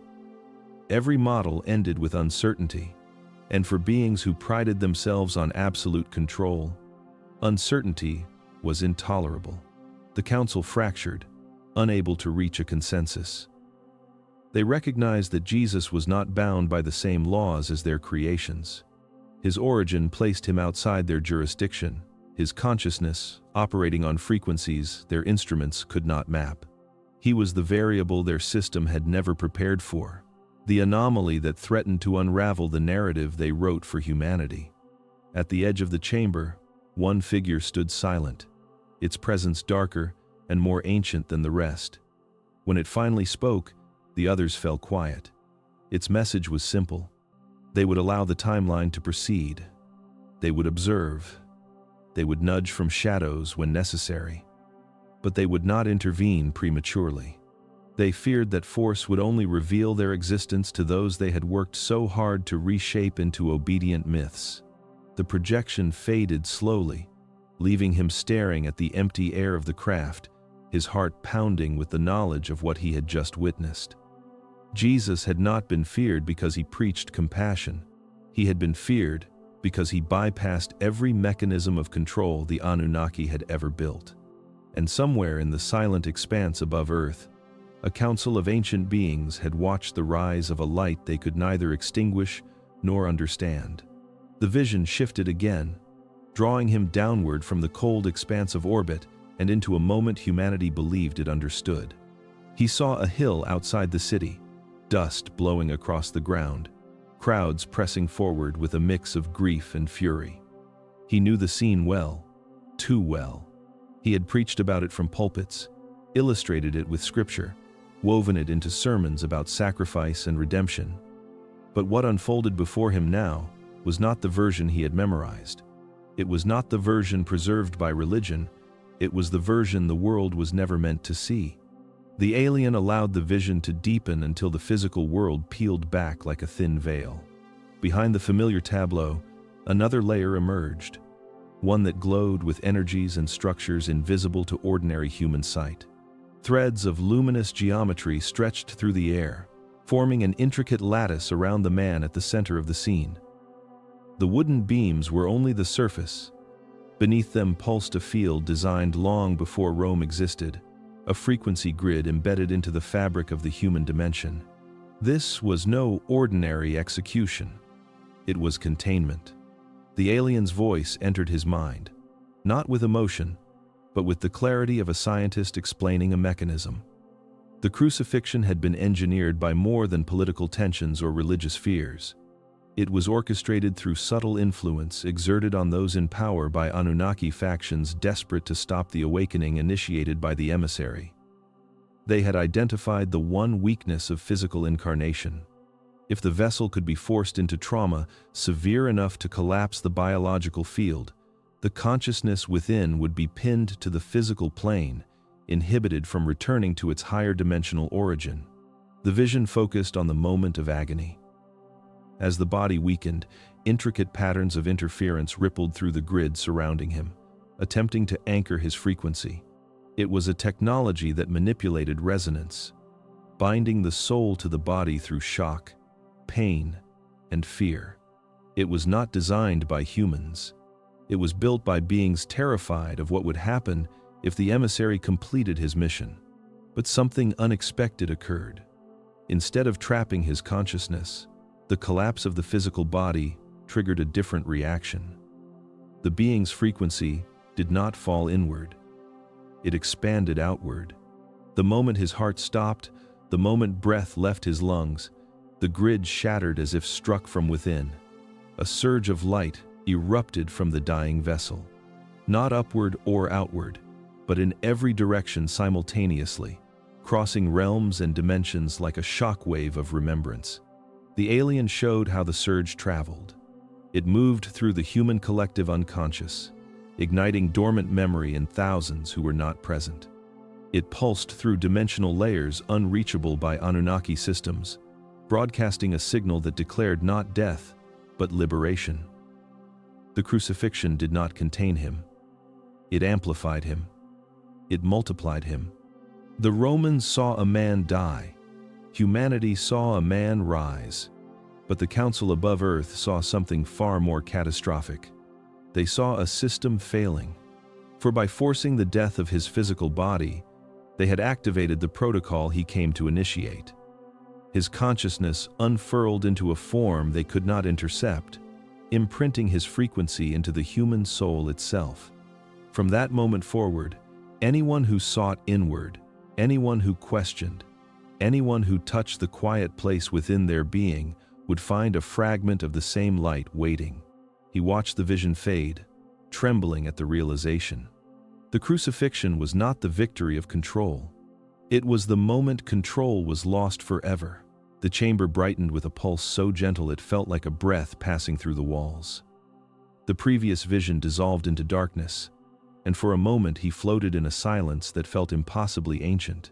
Every model ended with uncertainty, and for beings who prided themselves on absolute control, uncertainty was intolerable. The council fractured, unable to reach a consensus. They recognized that Jesus was not bound by the same laws as their creations. His origin placed him outside their jurisdiction, his consciousness operating on frequencies their instruments could not map. He was the variable their system had never prepared for, the anomaly that threatened to unravel the narrative they wrote for humanity. At the edge of the chamber, one figure stood silent, its presence darker and more ancient than the rest. When it finally spoke, the others fell quiet. Its message was simple. They would allow the timeline to proceed. They would observe. They would nudge from shadows when necessary. But they would not intervene prematurely. They feared that force would only reveal their existence to those they had worked so hard to reshape into obedient myths. The projection faded slowly, leaving him staring at the empty air of the craft, his heart pounding with the knowledge of what he had just witnessed. Jesus had not been feared because he preached compassion. He had been feared because he bypassed every mechanism of control the Anunnaki had ever built. And somewhere in the silent expanse above Earth, a council of ancient beings had watched the rise of a light they could neither extinguish nor understand. The vision shifted again, drawing him downward from the cold expanse of orbit and into a moment humanity believed it understood. He saw a hill outside the city, dust blowing across the ground, crowds pressing forward with a mix of grief and fury. He knew the scene well, too well. He had preached about it from pulpits, illustrated it with scripture, woven it into sermons about sacrifice and redemption. But what unfolded before him now was not the version he had memorized. It was not the version preserved by religion. It was the version the world was never meant to see. The alien allowed the vision to deepen until the physical world peeled back like a thin veil. Behind the familiar tableau, another layer emerged, one that glowed with energies and structures invisible to ordinary human sight. Threads of luminous geometry stretched through the air, forming an intricate lattice around the man at the center of the scene. The wooden beams were only the surface. Beneath them pulsed a field designed long before Rome existed, a frequency grid embedded into the fabric of the human dimension. This was no ordinary execution. It was containment. The alien's voice entered his mind, not with emotion, but with the clarity of a scientist explaining a mechanism. The crucifixion had been engineered by more than political tensions or religious fears. It was orchestrated through subtle influence exerted on those in power by Anunnaki factions desperate to stop the awakening initiated by the emissary. They had identified the one weakness of physical incarnation. If the vessel could be forced into trauma severe enough to collapse the biological field, the consciousness within would be pinned to the physical plane, inhibited from returning to its higher dimensional origin. The vision focused on the moment of agony. As the body weakened, intricate patterns of interference rippled through the grid surrounding him, attempting to anchor his frequency. It was a technology that manipulated resonance, binding the soul to the body through shock, pain, and fear. It was not designed by humans. It was built by beings terrified of what would happen if the emissary completed his mission. But something unexpected occurred. Instead of trapping his consciousness, the collapse of the physical body triggered a different reaction. The being's frequency did not fall inward. It expanded outward. The moment his heart stopped, the moment breath left his lungs, the grid shattered as if struck from within. A surge of light erupted from the dying vessel, not upward or outward, but in every direction simultaneously, crossing realms and dimensions like a shock wave of remembrance. The alien showed how the surge traveled. It moved through the human collective unconscious, igniting dormant memory in thousands who were not present. It pulsed through dimensional layers unreachable by Anunnaki systems, broadcasting a signal that declared not death, but liberation. The crucifixion did not contain him. It amplified him. It multiplied him. The Romans saw a man die. Humanity saw a man rise. But the council above Earth saw something far more catastrophic. They saw a system failing. For by forcing the death of his physical body, they had activated the protocol he came to initiate. His consciousness unfurled into a form they could not intercept, imprinting his frequency into the human soul itself. From that moment forward, anyone who sought inward, anyone who questioned, anyone who touched the quiet place within their being would find a fragment of the same light waiting. He watched the vision fade, trembling at the realization. The crucifixion was not the victory of control. It was the moment control was lost forever. The chamber brightened with a pulse so gentle it felt like a breath passing through the walls. The previous vision dissolved into darkness, and for a moment he floated in a silence that felt impossibly ancient.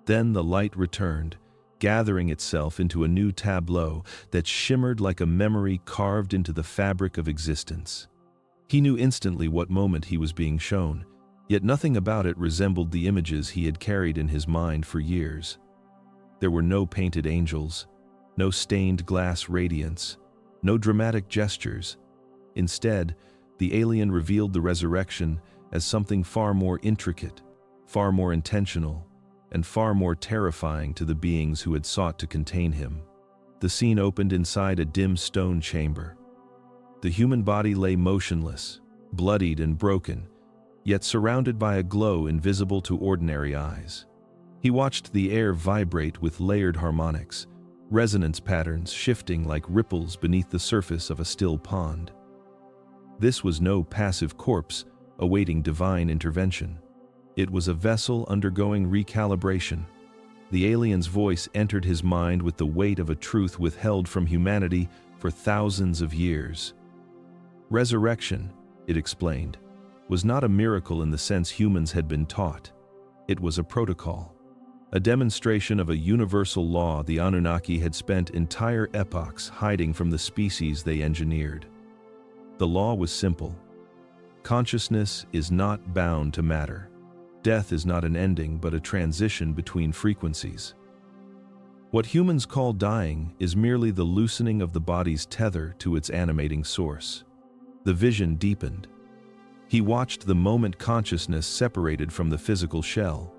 Then the light returned, gathering itself into a new tableau that shimmered like a memory carved into the fabric of existence. He knew instantly what moment he was being shown, yet nothing about it resembled the images he had carried in his mind for years. There were no painted angels, no stained glass radiance, no dramatic gestures. Instead, the alien revealed the resurrection as something far more intricate, far more intentional, and far more terrifying to the beings who had sought to contain him. The scene opened inside a dim stone chamber. The human body lay motionless, bloodied and broken, yet surrounded by a glow invisible to ordinary eyes. He watched the air vibrate with layered harmonics, resonance patterns shifting like ripples beneath the surface of a still pond. This was no passive corpse awaiting divine intervention. It was a vessel undergoing recalibration. The alien's voice entered his mind with the weight of a truth withheld from humanity for thousands of years. Resurrection, it explained, was not a miracle in the sense humans had been taught. It was a protocol, a demonstration of a universal law the Anunnaki had spent entire epochs hiding from the species they engineered. The law was simple. Consciousness is not bound to matter. Death is not an ending but a transition between frequencies. What humans call dying is merely the loosening of the body's tether to its animating source. The vision deepened. He watched the moment consciousness separated from the physical shell.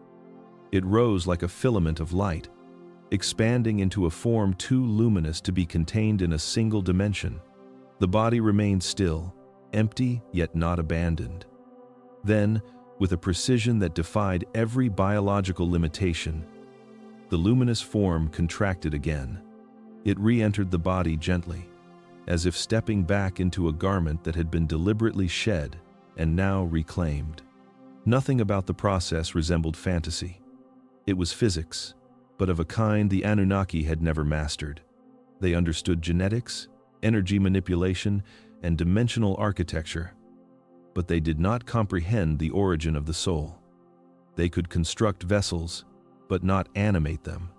It rose like a filament of light, expanding into a form too luminous to be contained in a single dimension. The body remained still, empty yet not abandoned. Then, with a precision that defied every biological limitation, the luminous form contracted again. It re-entered the body gently, as if stepping back into a garment that had been deliberately shed and now reclaimed. Nothing about the process resembled fantasy. It was physics, but of a kind the Anunnaki had never mastered. They understood genetics, energy manipulation, and dimensional architecture, but they did not comprehend the origin of the soul. They could construct vessels, but not animate them.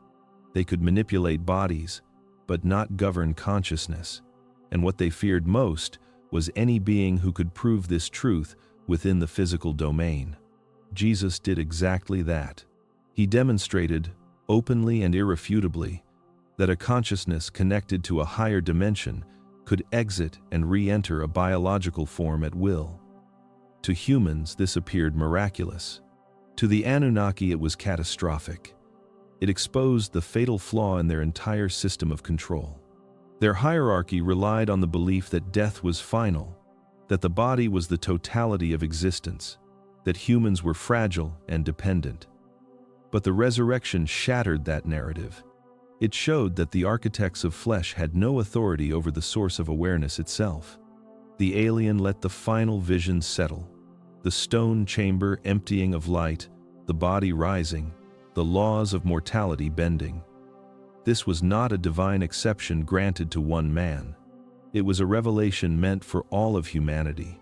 They could manipulate bodies, but not govern consciousness. And what they feared most was any being who could prove this truth within the physical domain. Jesus did exactly that. He demonstrated, openly and irrefutably, that a consciousness connected to a higher dimension could exit and re-enter a biological form at will. To humans, this appeared miraculous. To the Anunnaki, it was catastrophic. It exposed the fatal flaw in their entire system of control. Their hierarchy relied on the belief that death was final, that the body was the totality of existence, that humans were fragile and dependent. But the resurrection shattered that narrative. It showed that the architects of flesh had no authority over the source of awareness itself. The alien let the final vision settle. The stone chamber emptying of light, the body rising, the laws of mortality bending. This was not a divine exception granted to one man. It was a revelation meant for all of humanity,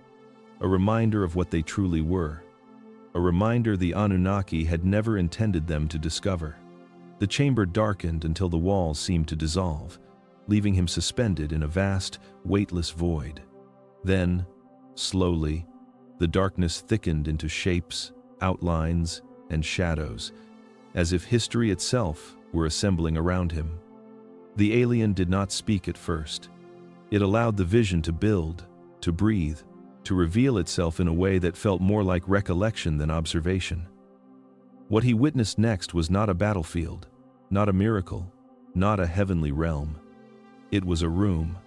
a reminder of what they truly were, a reminder the Anunnaki had never intended them to discover. The chamber darkened until the walls seemed to dissolve, leaving him suspended in a vast, weightless void. Then, slowly, the darkness thickened into shapes, outlines, and shadows, as if history itself were assembling around him. The alien did not speak at first. It allowed the vision to build, to breathe, to reveal itself in a way that felt more like recollection than observation. What he witnessed next was not a battlefield, not a miracle, not a heavenly realm. It was a room.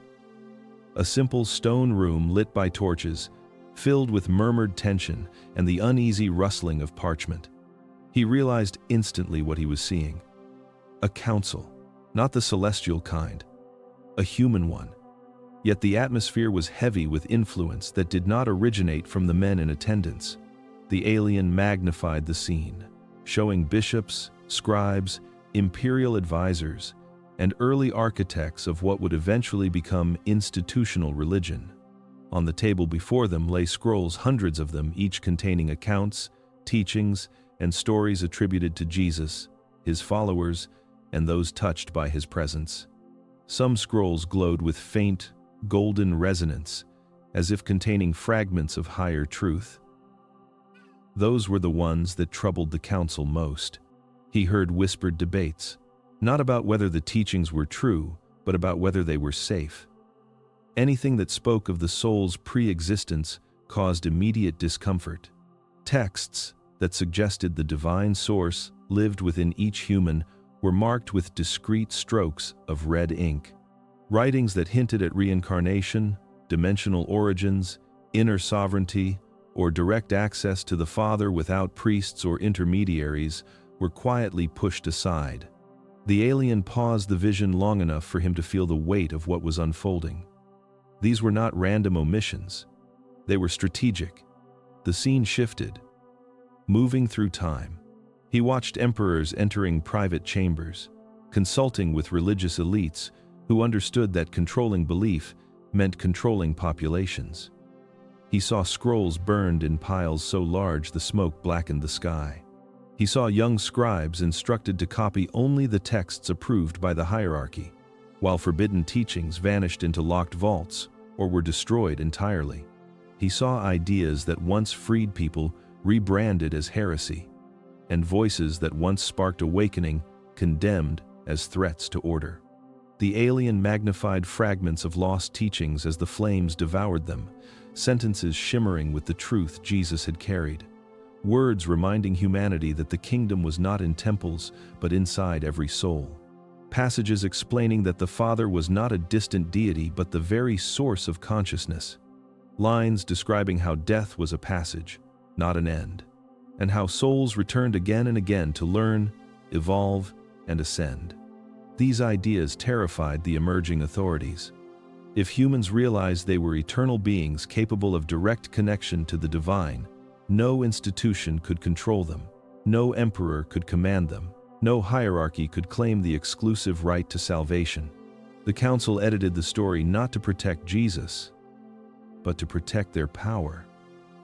A simple stone room lit by torches, filled with murmured tension and the uneasy rustling of parchment. He realized instantly what he was seeing. A council, not the celestial kind, a human one. Yet the atmosphere was heavy with influence that did not originate from the men in attendance. The alien magnified the scene, showing bishops, scribes, imperial advisors, and early architects of what would eventually become institutional religion. On the table before them lay scrolls, hundreds of them, each containing accounts, teachings, and stories attributed to Jesus, his followers, and those touched by his presence. Some scrolls glowed with faint, golden resonance, as if containing fragments of higher truth. Those were the ones that troubled the council most. He heard whispered debates, not about whether the teachings were true, but about whether they were safe. Anything that spoke of the soul's pre-existence caused immediate discomfort. Texts that suggested the divine source lived within each human were marked with discrete strokes of red ink. Writings that hinted at reincarnation, dimensional origins, inner sovereignty, or direct access to the Father without priests or intermediaries were quietly pushed aside. The alien paused the vision long enough for him to feel the weight of what was unfolding. These were not random omissions. They were strategic. The scene shifted. Moving through time, he watched emperors entering private chambers, consulting with religious elites who understood that controlling belief meant controlling populations. He saw scrolls burned in piles so large the smoke blackened the sky. He saw young scribes instructed to copy only the texts approved by the hierarchy, while forbidden teachings vanished into locked vaults or were destroyed entirely. He saw ideas that once freed people rebranded as heresy, and voices that once sparked awakening condemned as threats to order. The alien magnified fragments of lost teachings as the flames devoured them, sentences shimmering with the truth Jesus had carried, words reminding humanity that the kingdom was not in temples but inside every soul, passages explaining that the Father was not a distant deity but the very source of consciousness, lines describing how death was a passage, not an end, and how souls returned again and again to learn, evolve, and ascend. These ideas terrified the emerging authorities. If humans realized they were eternal beings capable of direct connection to the divine, no institution could control them, no emperor could command them, no hierarchy could claim the exclusive right to salvation. The council edited the story not to protect Jesus, but to protect their power.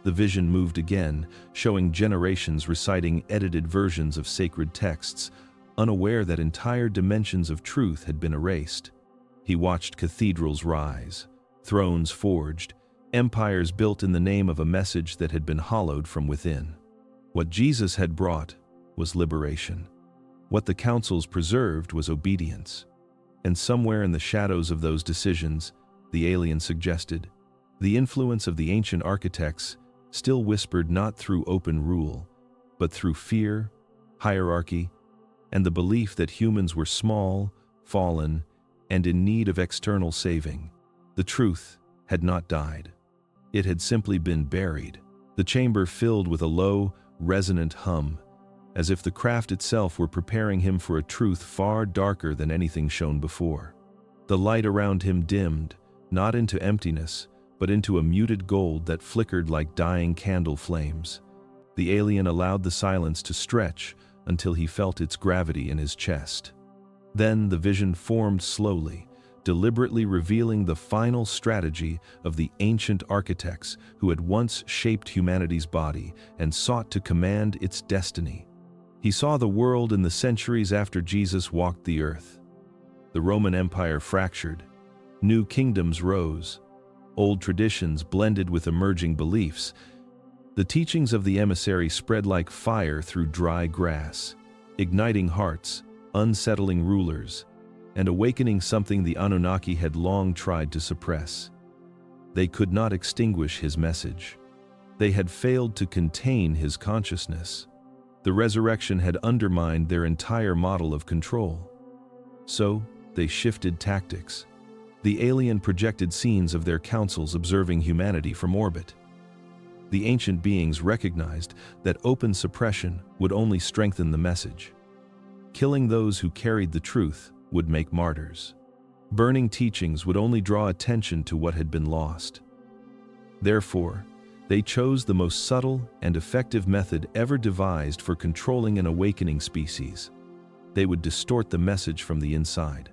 The vision moved again, showing generations reciting edited versions of sacred texts, unaware that entire dimensions of truth had been erased. He watched cathedrals rise, thrones forged, empires built in the name of a message that had been hollowed from within. What Jesus had brought was liberation. What the councils preserved was obedience. And somewhere in the shadows of those decisions, the alien suggested, the influence of the ancient architects still whispered not through open rule, but through fear, hierarchy, and the belief that humans were small, fallen, and in need of external saving. The truth had not died. It had simply been buried. The chamber filled with a low, resonant hum, as if the craft itself were preparing him for a truth far darker than anything shown before. The light around him dimmed, not into emptiness, but into a muted gold that flickered like dying candle flames. The alien allowed the silence to stretch until he felt its gravity in his chest. Then the vision formed slowly, deliberately revealing the final strategy of the ancient architects who had once shaped humanity's body and sought to command its destiny. He saw the world in the centuries after Jesus walked the earth. The Roman Empire fractured. New kingdoms rose. Old traditions blended with emerging beliefs. The teachings of the emissary spread like fire through dry grass, igniting hearts, unsettling rulers, and awakening something the Anunnaki had long tried to suppress. They could not extinguish his message. They had failed to contain his consciousness. The resurrection had undermined their entire model of control. So, they shifted tactics. The alien projected scenes of their councils observing humanity from orbit. The ancient beings recognized that open suppression would only strengthen the message. Killing those who carried the truth would make martyrs. Burning teachings would only draw attention to what had been lost. Therefore, they chose the most subtle and effective method ever devised for controlling an awakening species. They would distort the message from the inside.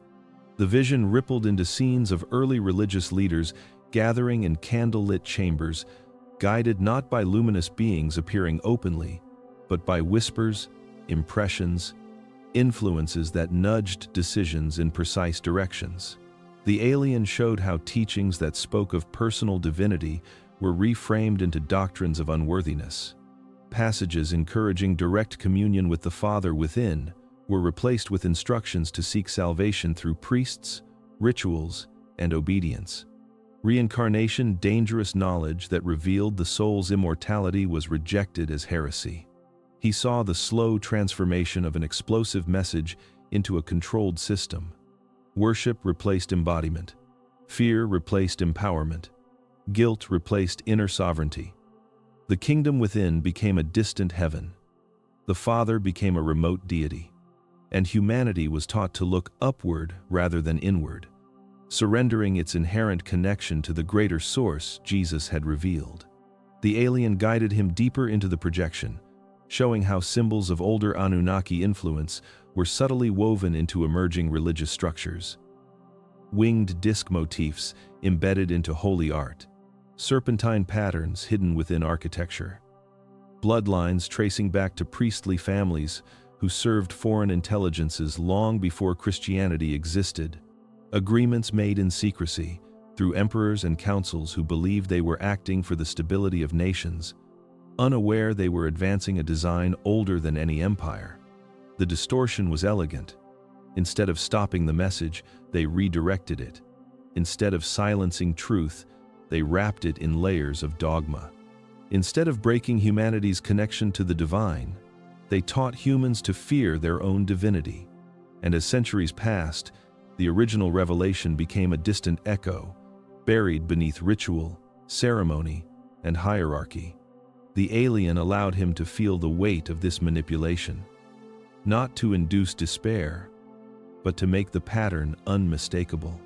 The vision rippled into scenes of early religious leaders gathering in candlelit chambers, guided not by luminous beings appearing openly, but by whispers, impressions, influences that nudged decisions in precise directions. The alien showed how teachings that spoke of personal divinity were reframed into doctrines of unworthiness. Passages encouraging direct communion with the Father within were replaced with instructions to seek salvation through priests, rituals, and obedience. Reincarnation, dangerous knowledge that revealed the soul's immortality, was rejected as heresy. He saw the slow transformation of an explosive message into a controlled system. Worship replaced embodiment. Fear replaced empowerment. Guilt replaced inner sovereignty. The kingdom within became a distant heaven. The Father became a remote deity. And humanity was taught to look upward rather than inward, surrendering its inherent connection to the greater source Jesus had revealed. The alien guided him deeper into the projection, showing how symbols of older Anunnaki influence were subtly woven into emerging religious structures. Winged disc motifs embedded into holy art, serpentine patterns hidden within architecture. bloodlines tracing back to priestly families who served foreign intelligences long before Christianity existed, agreements made in secrecy through emperors and councils who believed they were acting for the stability of nations, unaware they were advancing a design older than any empire. The distortion was elegant. Instead of stopping the message, they redirected it. Instead of silencing truth, they wrapped it in layers of dogma. Instead of breaking humanity's connection to the divine, they taught humans to fear their own divinity. And as centuries passed, the original revelation became a distant echo, buried beneath ritual, ceremony, and hierarchy. The alien allowed him to feel the weight of this manipulation, not to induce despair, but to make the pattern unmistakable.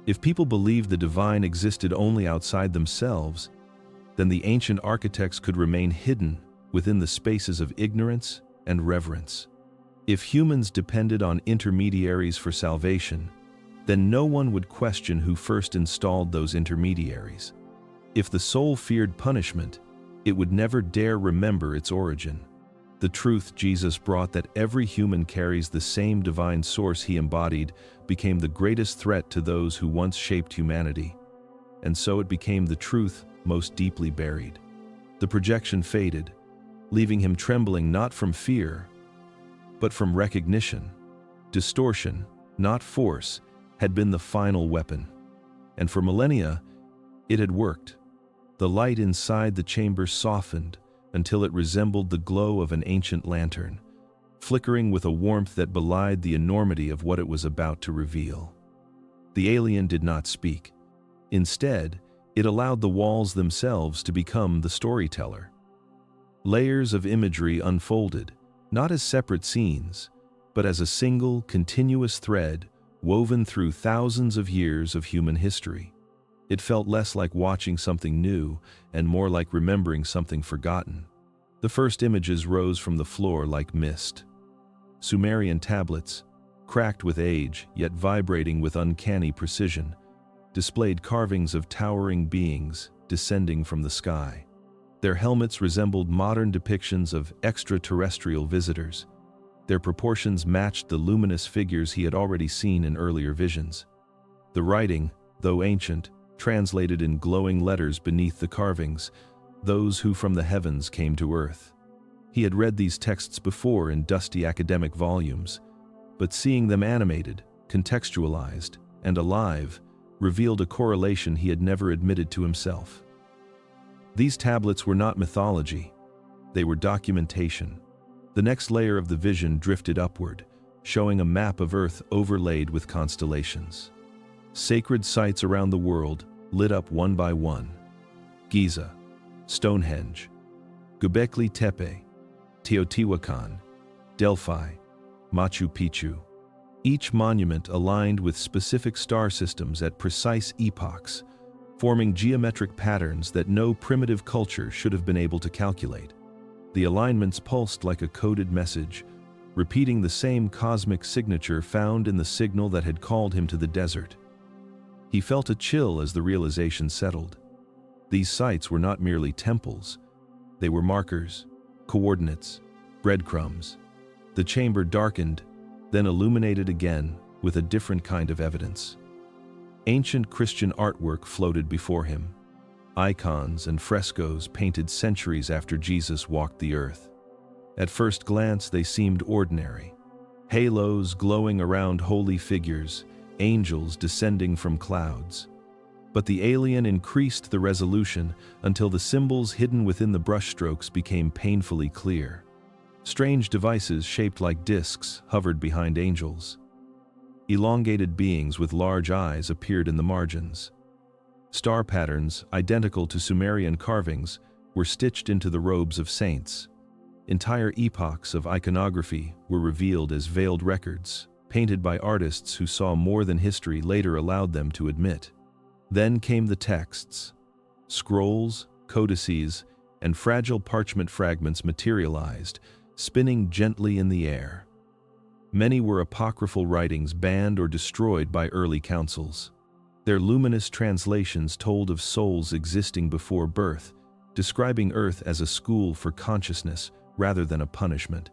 If people believed the divine existed only outside themselves, then the ancient architects could remain hidden within the spaces of ignorance and reverence. If humans depended on intermediaries for salvation, then no one would question who first installed those intermediaries. If the soul feared punishment, it would never dare remember its origin. The truth Jesus brought, that every human carries the same divine source he embodied, became the greatest threat to those who once shaped humanity. And so it became the truth most deeply buried. The projection faded, leaving him trembling not from fear, but from recognition. Distortion, not force, had been the final weapon. And for millennia, it had worked. The light inside the chamber softened until it resembled the glow of an ancient lantern, flickering with a warmth that belied the enormity of what it was about to reveal. The alien did not speak. Instead, it allowed the walls themselves to become the storyteller. Layers of imagery unfolded, not as separate scenes, but as a single, continuous thread woven through thousands of years of human history. It felt less like watching something new and more like remembering something forgotten. The first images rose from the floor like mist. Sumerian tablets, cracked with age yet vibrating with uncanny precision, displayed carvings of towering beings descending from the sky. Their helmets resembled modern depictions of extraterrestrial visitors. Their proportions matched the luminous figures he had already seen in earlier visions. The writing, though ancient, translated in glowing letters beneath the carvings, those who from the heavens came to earth. He had read these texts before in dusty academic volumes, but seeing them animated, contextualized, and alive revealed a correlation he had never admitted to himself. These tablets were not mythology, they were documentation. The next layer of the vision drifted upward, showing a map of Earth overlaid with constellations. Sacred sites around the world lit up one by one. Giza, Stonehenge, Göbekli Tepe, Teotihuacan, Delphi, Machu Picchu. Each monument aligned with specific star systems at precise epochs, forming geometric patterns that no primitive culture should have been able to calculate. The alignments pulsed like a coded message, repeating the same cosmic signature found in the signal that had called him to the desert. He felt a chill as the realization settled. These sites were not merely temples. They were markers, coordinates, breadcrumbs. The chamber darkened, then illuminated again with a different kind of evidence. Ancient Christian artwork floated before him. Icons and frescoes painted centuries after Jesus walked the earth. At first glance, they seemed ordinary. Halos glowing around holy figures, angels descending from clouds. But the alien increased the resolution until the symbols hidden within the brushstrokes became painfully clear. Strange devices shaped like discs hovered behind angels. Elongated beings with large eyes appeared in the margins. Star patterns, identical to Sumerian carvings, were stitched into the robes of saints. Entire epochs of iconography were revealed as veiled records, painted by artists who saw more than history later allowed them to admit. Then came the texts. Scrolls, codices, and fragile parchment fragments materialized, spinning gently in the air. Many were apocryphal writings banned or destroyed by early councils. Their luminous translations told of souls existing before birth, describing Earth as a school for consciousness rather than a punishment.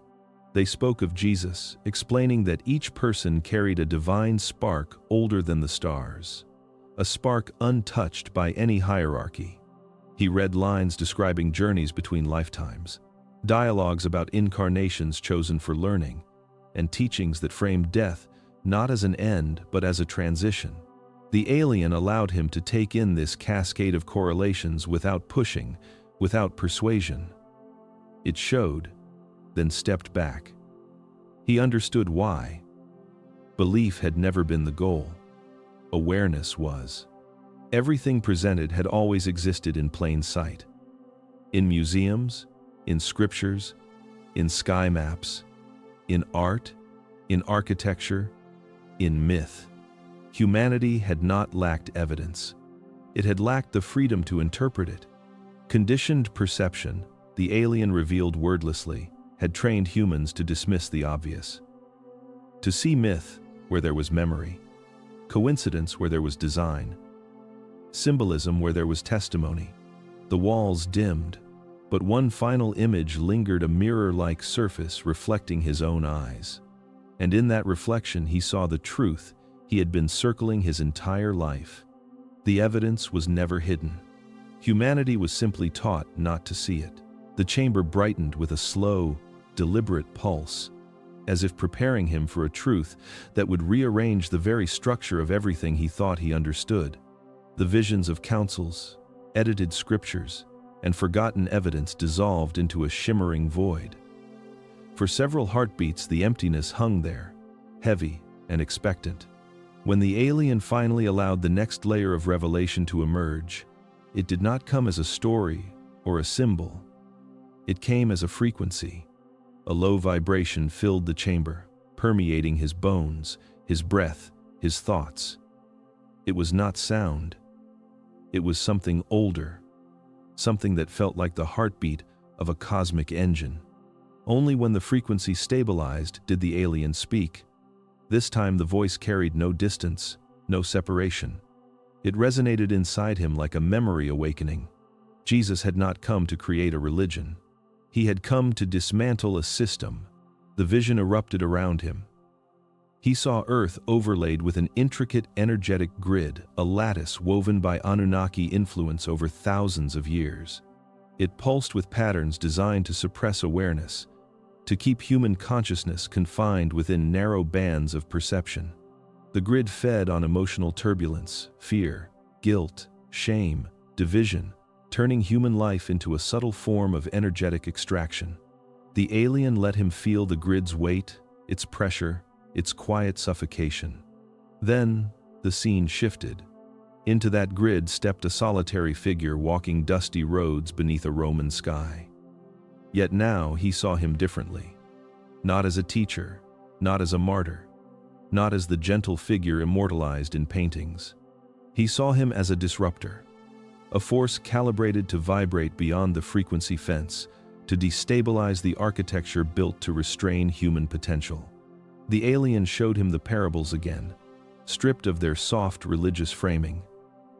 They spoke of Jesus, explaining that each person carried a divine spark older than the stars, a spark untouched by any hierarchy. He read lines describing journeys between lifetimes, dialogues about incarnations chosen for learning, and teachings that framed death not as an end but as a transition. The alien allowed him to take in this cascade of correlations without pushing, without persuasion. It showed, then stepped back. He understood why. Belief had never been the goal. Awareness was. Everything presented had always existed in plain sight. In museums, in scriptures, in sky maps, in art, in architecture, in myth. Humanity had not lacked evidence. It had lacked the freedom to interpret it. Conditioned perception, the alien revealed wordlessly, had trained humans to dismiss the obvious. To see myth where there was memory, coincidence where there was design, symbolism where there was testimony. The walls dimmed, but one final image lingered, a mirror-like surface reflecting his own eyes. And in that reflection he saw the truth he had been circling his entire life. The evidence was never hidden. Humanity was simply taught not to see it. The chamber brightened with a slow, deliberate pulse, as if preparing him for a truth that would rearrange the very structure of everything he thought he understood. The visions of councils, edited scriptures, and forgotten evidence dissolved into a shimmering void. For several heartbeats the emptiness hung there, heavy and expectant. When the alien finally allowed the next layer of revelation to emerge, it did not come as a story or a symbol. It came as a frequency. A low vibration filled the chamber, permeating his bones, his breath, his thoughts. It was not sound. It was something older, something that felt like the heartbeat of a cosmic engine. Only when the frequency stabilized did the alien speak. This time the voice carried no distance, no separation. It resonated inside him like a memory awakening. Jesus had not come to create a religion. He had come to dismantle a system. The vision erupted around him. He saw Earth overlaid with an intricate energetic grid, a lattice woven by Anunnaki influence over thousands of years. It pulsed with patterns designed to suppress awareness, to keep human consciousness confined within narrow bands of perception. The grid fed on emotional turbulence, fear, guilt, shame, division, turning human life into a subtle form of energetic extraction. The alien let him feel the grid's weight, its pressure, its quiet suffocation. Then, the scene shifted. Into that grid stepped a solitary figure walking dusty roads beneath a Roman sky. Yet now he saw him differently. Not as a teacher, not as a martyr, not as the gentle figure immortalized in paintings. He saw him as a disruptor, a force calibrated to vibrate beyond the frequency fence, to destabilize the architecture built to restrain human potential. The alien showed him the parables again, stripped of their soft religious framing.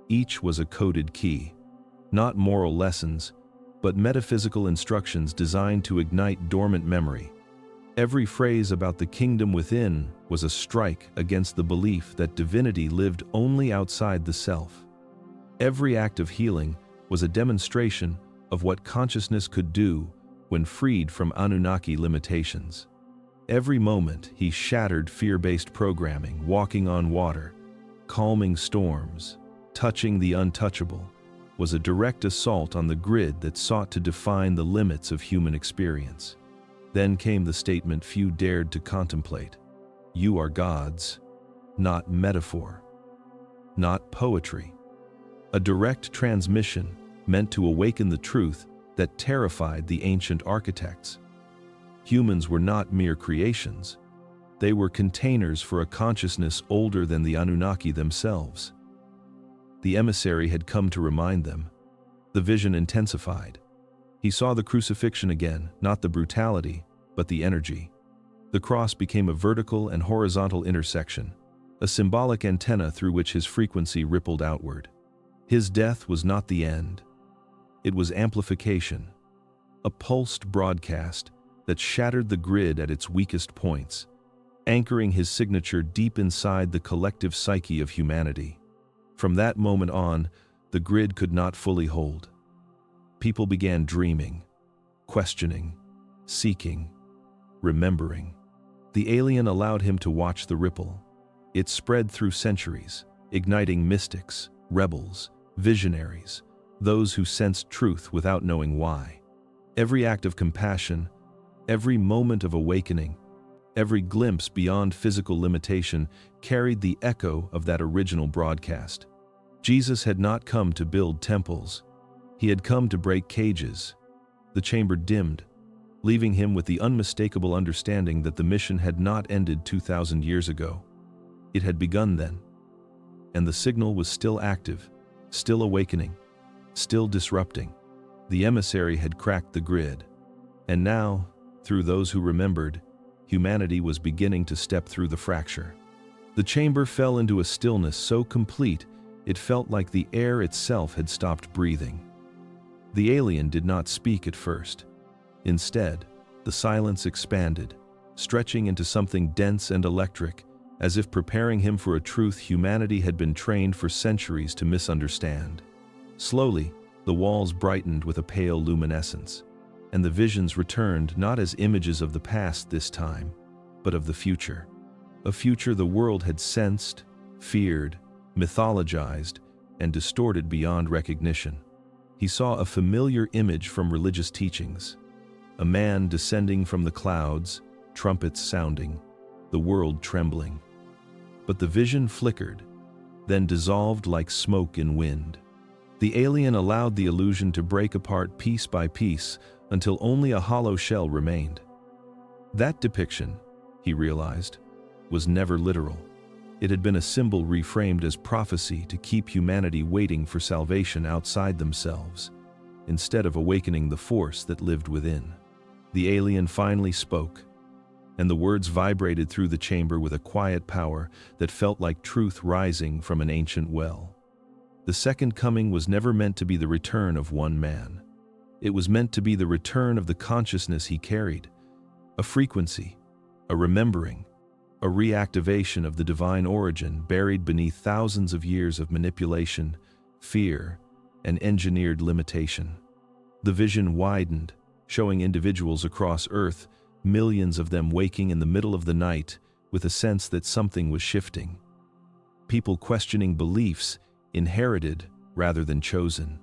Each was a coded key, not moral lessons, but metaphysical instructions designed to ignite dormant memory. Every phrase about the kingdom within was a strike against the belief that divinity lived only outside the self. Every act of healing was a demonstration of what consciousness could do when freed from Anunnaki limitations. Every moment he shattered fear-based programming, walking on water, calming storms, touching the untouchable, was a direct assault on the grid that sought to define the limits of human experience. Then came the statement few dared to contemplate. You are gods, not metaphor, not poetry. A direct transmission meant to awaken the truth that terrified the ancient architects. Humans were not mere creations. They were containers for a consciousness older than the Anunnaki themselves. The emissary had come to remind them. The vision intensified. He saw the crucifixion again, not the brutality, but the energy. The cross became a vertical and horizontal intersection, a symbolic antenna through which his frequency rippled outward. His death was not the end. It was amplification, a pulsed broadcast that shattered the grid at its weakest points, anchoring his signature deep inside the collective psyche of humanity. From that moment on, the grid could not fully hold. People began dreaming, questioning, seeking, remembering. The alien allowed him to watch the ripple. It spread through centuries, igniting mystics, rebels, visionaries, those who sensed truth without knowing why. Every act of compassion, every moment of awakening, every glimpse beyond physical limitation carried the echo of that original broadcast. Jesus had not come to build temples. He had come to break cages. The chamber dimmed, leaving him with the unmistakable understanding that the mission had not ended 2,000 years ago. It had begun then, and the signal was still active, still awakening, still disrupting. The emissary had cracked the grid, and now, through those who remembered, humanity was beginning to step through the fracture. The chamber fell into a stillness so complete it felt like the air itself had stopped breathing. The alien did not speak at first. Instead, the silence expanded, stretching into something dense and electric, as if preparing him for a truth humanity had been trained for centuries to misunderstand. Slowly, the walls brightened with a pale luminescence, and the visions returned not as images of the past this time, but of the future. A future the world had sensed, feared, mythologized, and distorted beyond recognition. He saw a familiar image from religious teachings, a man descending from the clouds, trumpets sounding, the world trembling. But the vision flickered, then dissolved like smoke in wind. The alien allowed the illusion to break apart piece by piece until only a hollow shell remained. That depiction, he realized, was never literal. It had been a symbol reframed as prophecy to keep humanity waiting for salvation outside themselves, instead of awakening the force that lived within. The alien finally spoke, and the words vibrated through the chamber with a quiet power that felt like truth rising from an ancient well. The second coming was never meant to be the return of one man. It was meant to be the return of the consciousness he carried, a frequency, a remembering, a reactivation of the divine origin buried beneath thousands of years of manipulation, fear, and engineered limitation. The vision widened, showing individuals across Earth, millions of them waking in the middle of the night with a sense that something was shifting. People questioning beliefs inherited rather than chosen.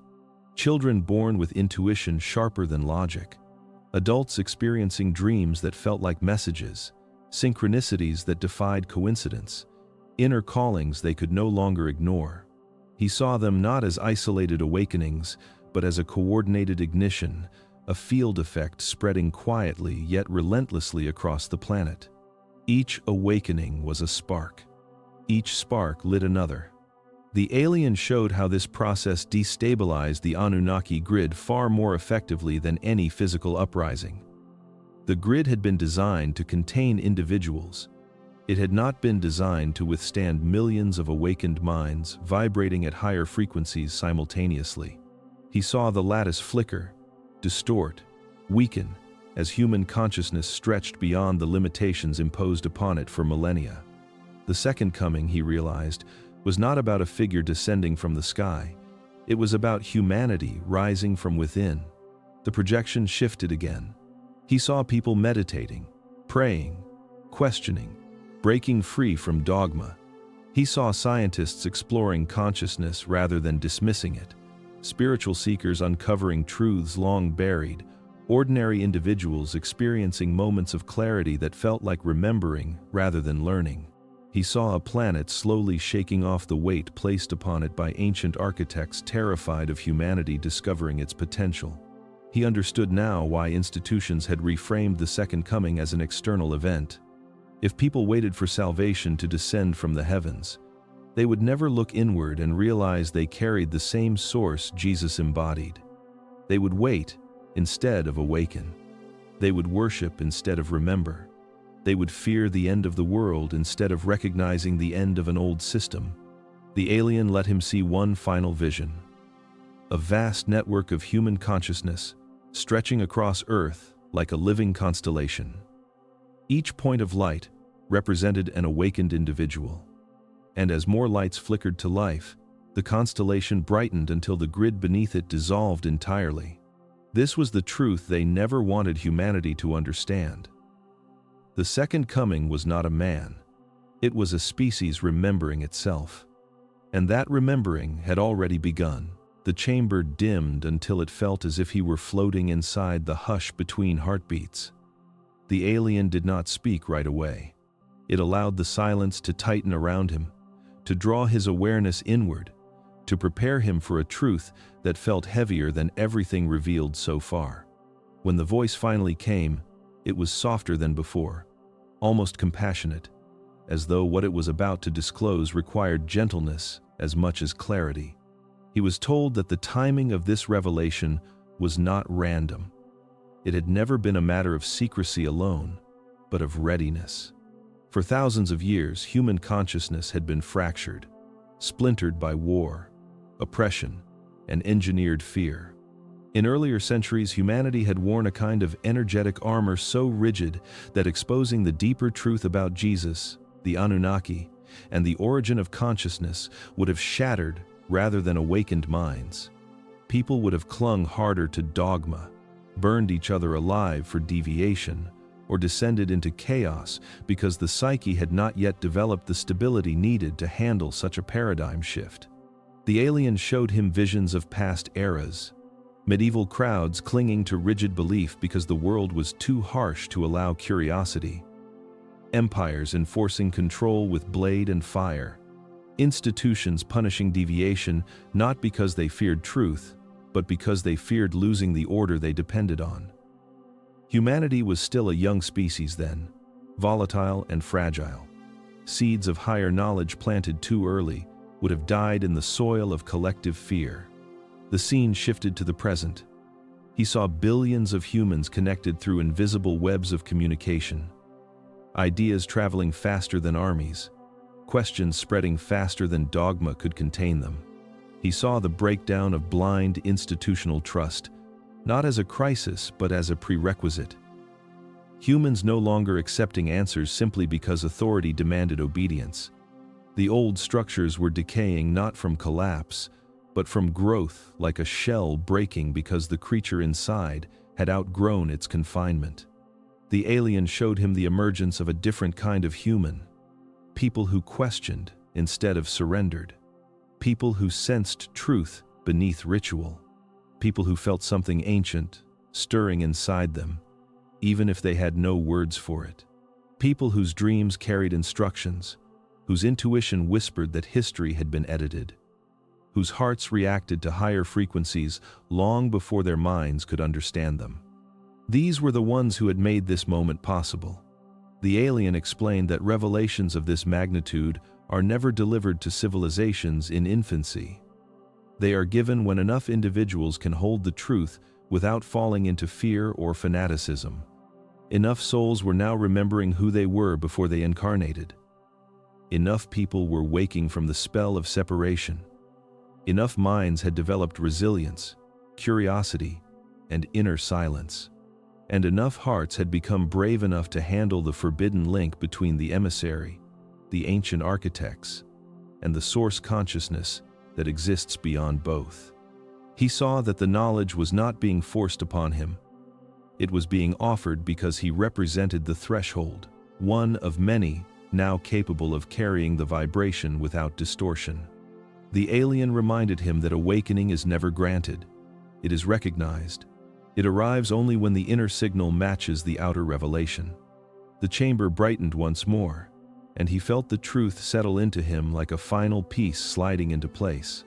Children born with intuition sharper than logic. Adults experiencing dreams that felt like messages, synchronicities that defied coincidence, inner callings they could no longer ignore. He saw them not as isolated awakenings, but as a coordinated ignition, a field effect spreading quietly yet relentlessly across the planet. Each awakening was a spark. Each spark lit another. The alien showed how this process destabilized the Anunnaki grid far more effectively than any physical uprising. The grid had been designed to contain individuals. It had not been designed to withstand millions of awakened minds vibrating at higher frequencies simultaneously. He saw the lattice flicker, distort, weaken, as human consciousness stretched beyond the limitations imposed upon it for millennia. The second coming, he realized, was not about a figure descending from the sky. It was about humanity rising from within. The projection shifted again. He saw people meditating, praying, questioning, breaking free from dogma. He saw scientists exploring consciousness rather than dismissing it, spiritual seekers uncovering truths long buried, ordinary individuals experiencing moments of clarity that felt like remembering rather than learning. He saw a planet slowly shaking off the weight placed upon it by ancient architects terrified of humanity discovering its potential. He understood now why institutions had reframed the second coming as an external event. If people waited for salvation to descend from the heavens, they would never look inward and realize they carried the same source Jesus embodied. They would wait instead of awaken. They would worship instead of remember. They would fear the end of the world instead of recognizing the end of an old system. The alien let him see one final vision. a vast network of human consciousness, stretching across Earth like a living constellation. Each point of light represented an awakened individual. And as more lights flickered to life, the constellation brightened until the grid beneath it dissolved entirely. This was the truth they never wanted humanity to understand. The second coming was not a man. It was a species remembering itself. And that remembering had already begun. The chamber dimmed until it felt as if he were floating inside the hush between heartbeats. The alien did not speak right away. It allowed the silence to tighten around him, to draw his awareness inward, to prepare him for a truth that felt heavier than everything revealed so far. When the voice finally came, it was softer than before, almost compassionate, as though what it was about to disclose required gentleness as much as clarity. He was told that the timing of this revelation was not random. It had never been a matter of secrecy alone, but of readiness. For thousands of years, human consciousness had been fractured, splintered by war, oppression, and engineered fear. In earlier centuries, humanity had worn a kind of energetic armor so rigid that exposing the deeper truth about Jesus, the Anunnaki, and the origin of consciousness would have shattered rather than awakened minds. People would have clung harder to dogma, burned each other alive for deviation, or descended into chaos because the psyche had not yet developed the stability needed to handle such a paradigm shift. The alien showed him visions of past eras, medieval crowds clinging to rigid belief because the world was too harsh to allow curiosity, empires enforcing control with blade and fire, institutions punishing deviation not because they feared truth, but because they feared losing the order they depended on. Humanity was still a young species then, volatile and fragile. Seeds of higher knowledge planted too early would have died in the soil of collective fear. The scene shifted to the present. He saw billions of humans connected through invisible webs of communication. Ideas traveling faster than armies, questions spreading faster than dogma could contain them. He saw the breakdown of blind institutional trust, not as a crisis but as a prerequisite. Humans no longer accepting answers simply because authority demanded obedience. The old structures were decaying not from collapse, but from growth, like a shell breaking because the creature inside had outgrown its confinement. The alien showed him the emergence of a different kind of human. People who questioned instead of surrendered. People who sensed truth beneath ritual. People who felt something ancient stirring inside them, even if they had no words for it. People whose dreams carried instructions, whose intuition whispered that history had been edited, whose hearts reacted to higher frequencies long before their minds could understand them. These were the ones who had made this moment possible. The alien explained that revelations of this magnitude are never delivered to civilizations in infancy. They are given when enough individuals can hold the truth without falling into fear or fanaticism. Enough souls were now remembering who they were before they incarnated. Enough people were waking from the spell of separation. Enough minds had developed resilience, curiosity, and inner silence. And enough hearts had become brave enough to handle the forbidden link between the emissary, the ancient architects, and the source consciousness that exists beyond both. He saw that the knowledge was not being forced upon him. It was being offered because he represented the threshold, one of many now capable of carrying the vibration without distortion. The alien reminded him that awakening is never granted. It is recognized. It arrives only when the inner signal matches the outer revelation. The chamber brightened once more, and he felt the truth settle into him like a final piece sliding into place.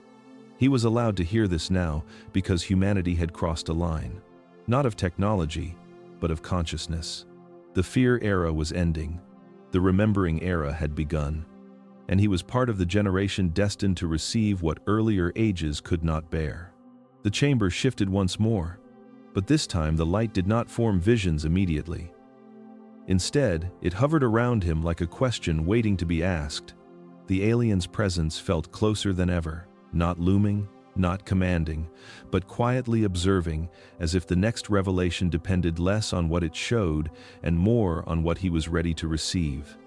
He was allowed to hear this now because humanity had crossed a line, not of technology, but of consciousness. The fear era was ending. The remembering era had begun, and he was part of the generation destined to receive what earlier ages could not bear. The chamber shifted once more, but this time the light did not form visions immediately. Instead, it hovered around him like a question waiting to be asked. The alien's presence felt closer than ever, not looming, not commanding, but quietly observing, as if the next revelation depended less on what it showed and more on what he was ready to receive.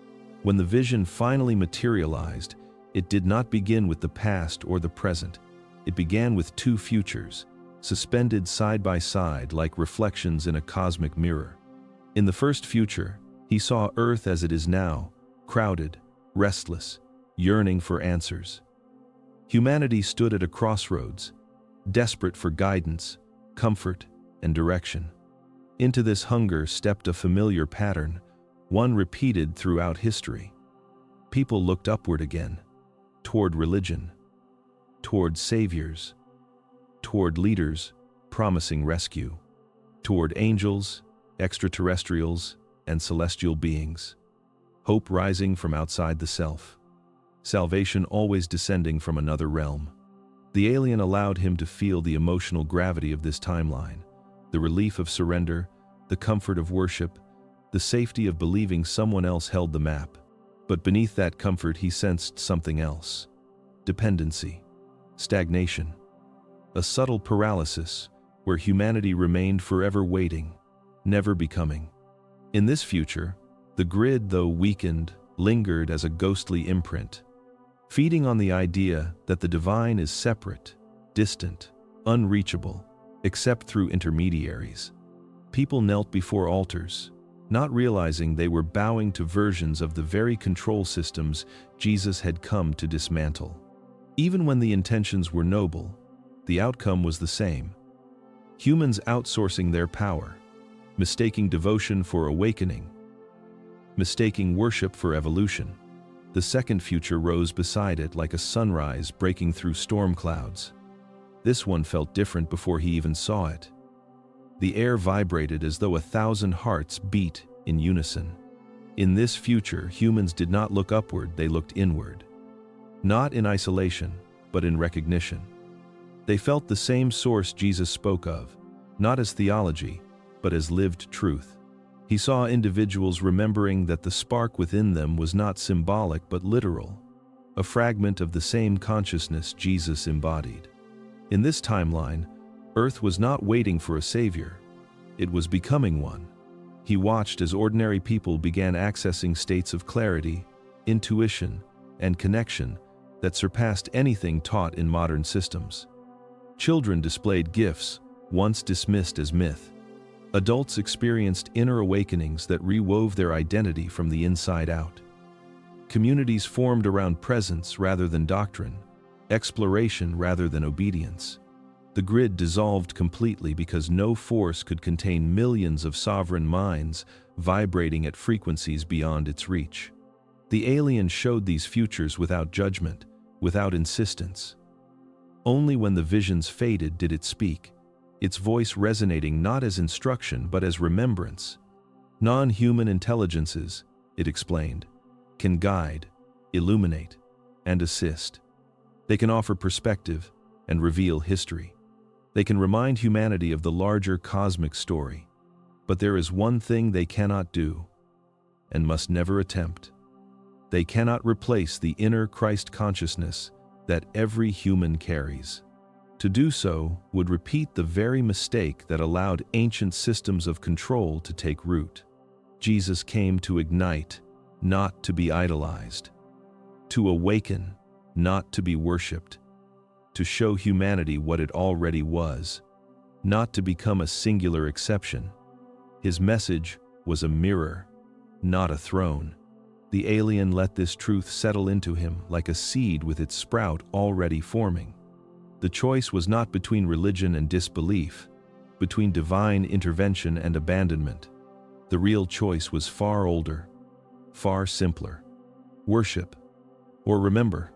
When the vision finally materialized, it did not begin with the past or the present. It began with two futures, suspended side by side like reflections in a cosmic mirror. In the first future, he saw Earth as it is now, crowded, restless, yearning for answers. Humanity stood at a crossroads, desperate for guidance, comfort, and direction. Into this hunger stepped a familiar pattern, one repeated throughout history. People looked upward again, toward religion, toward saviors, toward leaders promising rescue, toward angels, extraterrestrials, and celestial beings. Hope rising from outside the self. Salvation always descending from another realm. The alien allowed him to feel the emotional gravity of this timeline, the relief of surrender, the comfort of worship, the safety of believing someone else held the map. But beneath that comfort he sensed something else. Dependency. Stagnation. A subtle paralysis, where humanity remained forever waiting, never becoming. In this future, the grid, though weakened, lingered as a ghostly imprint, feeding on the idea that the divine is separate, distant, unreachable, except through intermediaries. People knelt before altars, not realizing they were bowing to versions of the very control systems Jesus had come to dismantle. Even when the intentions were noble, the outcome was the same. Humans outsourcing their power, mistaking devotion for awakening, mistaking worship for evolution. The second future rose beside it like a sunrise breaking through storm clouds. This one felt different before he even saw it. The air vibrated as though 1,000 hearts beat in unison. In this future, humans did not look upward, they looked inward. Not in isolation, but in recognition. They felt the same source Jesus spoke of, not as theology, but as lived truth. He saw individuals remembering that the spark within them was not symbolic but literal, a fragment of the same consciousness Jesus embodied. In this timeline, Earth was not waiting for a savior, it was becoming one. He watched as ordinary people began accessing states of clarity, intuition, and connection that surpassed anything taught in modern systems. Children displayed gifts, once dismissed as myth. Adults experienced inner awakenings that rewove their identity from the inside out. Communities formed around presence rather than doctrine, exploration rather than obedience. The grid dissolved completely because no force could contain millions of sovereign minds vibrating at frequencies beyond its reach. The alien showed these futures without judgment, without insistence. Only when the visions faded did it speak, its voice resonating not as instruction but as remembrance. Non-human intelligences, it explained, can guide, illuminate, and assist. They can offer perspective and reveal history. They can remind humanity of the larger cosmic story. But there is one thing they cannot do, and must never attempt. They cannot replace the inner Christ consciousness that every human carries. To do so would repeat the very mistake that allowed ancient systems of control to take root. Jesus came to ignite, not to be idolized. To awaken, not to be worshipped. To show humanity what it already was, not to become a singular exception. His message was a mirror, not a throne. The alien let this truth settle into him like a seed with its sprout already forming. The choice was not between religion and disbelief, between divine intervention and abandonment. The real choice was far older, far simpler. Worship, or remember.